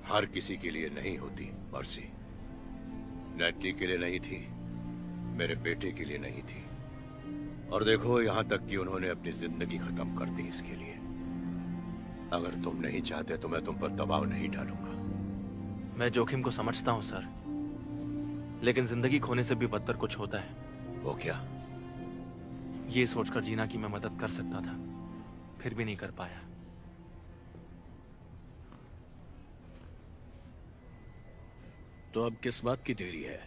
हर किसी के लिए नहीं होती मर्सी। नेटली के लिए नहीं थी, मेरे बेटे के लिए नहीं थी, और देखो यहां तक कि उन्होंने अपनी जिंदगी खत्म कर दी इसके लिए। अगर तुम नहीं चाहते तो मैं तुम पर दबाव नहीं डालूंगा। मैं जोखिम को समझता हूं सर, लेकिन जिंदगी खोने से भी बदतर कुछ होता है। वो क्या? ये सोचकर जीना कि मैं मदद कर सकता था, फिर भी नहीं कर पाया। तो अब किस बात की देरी है?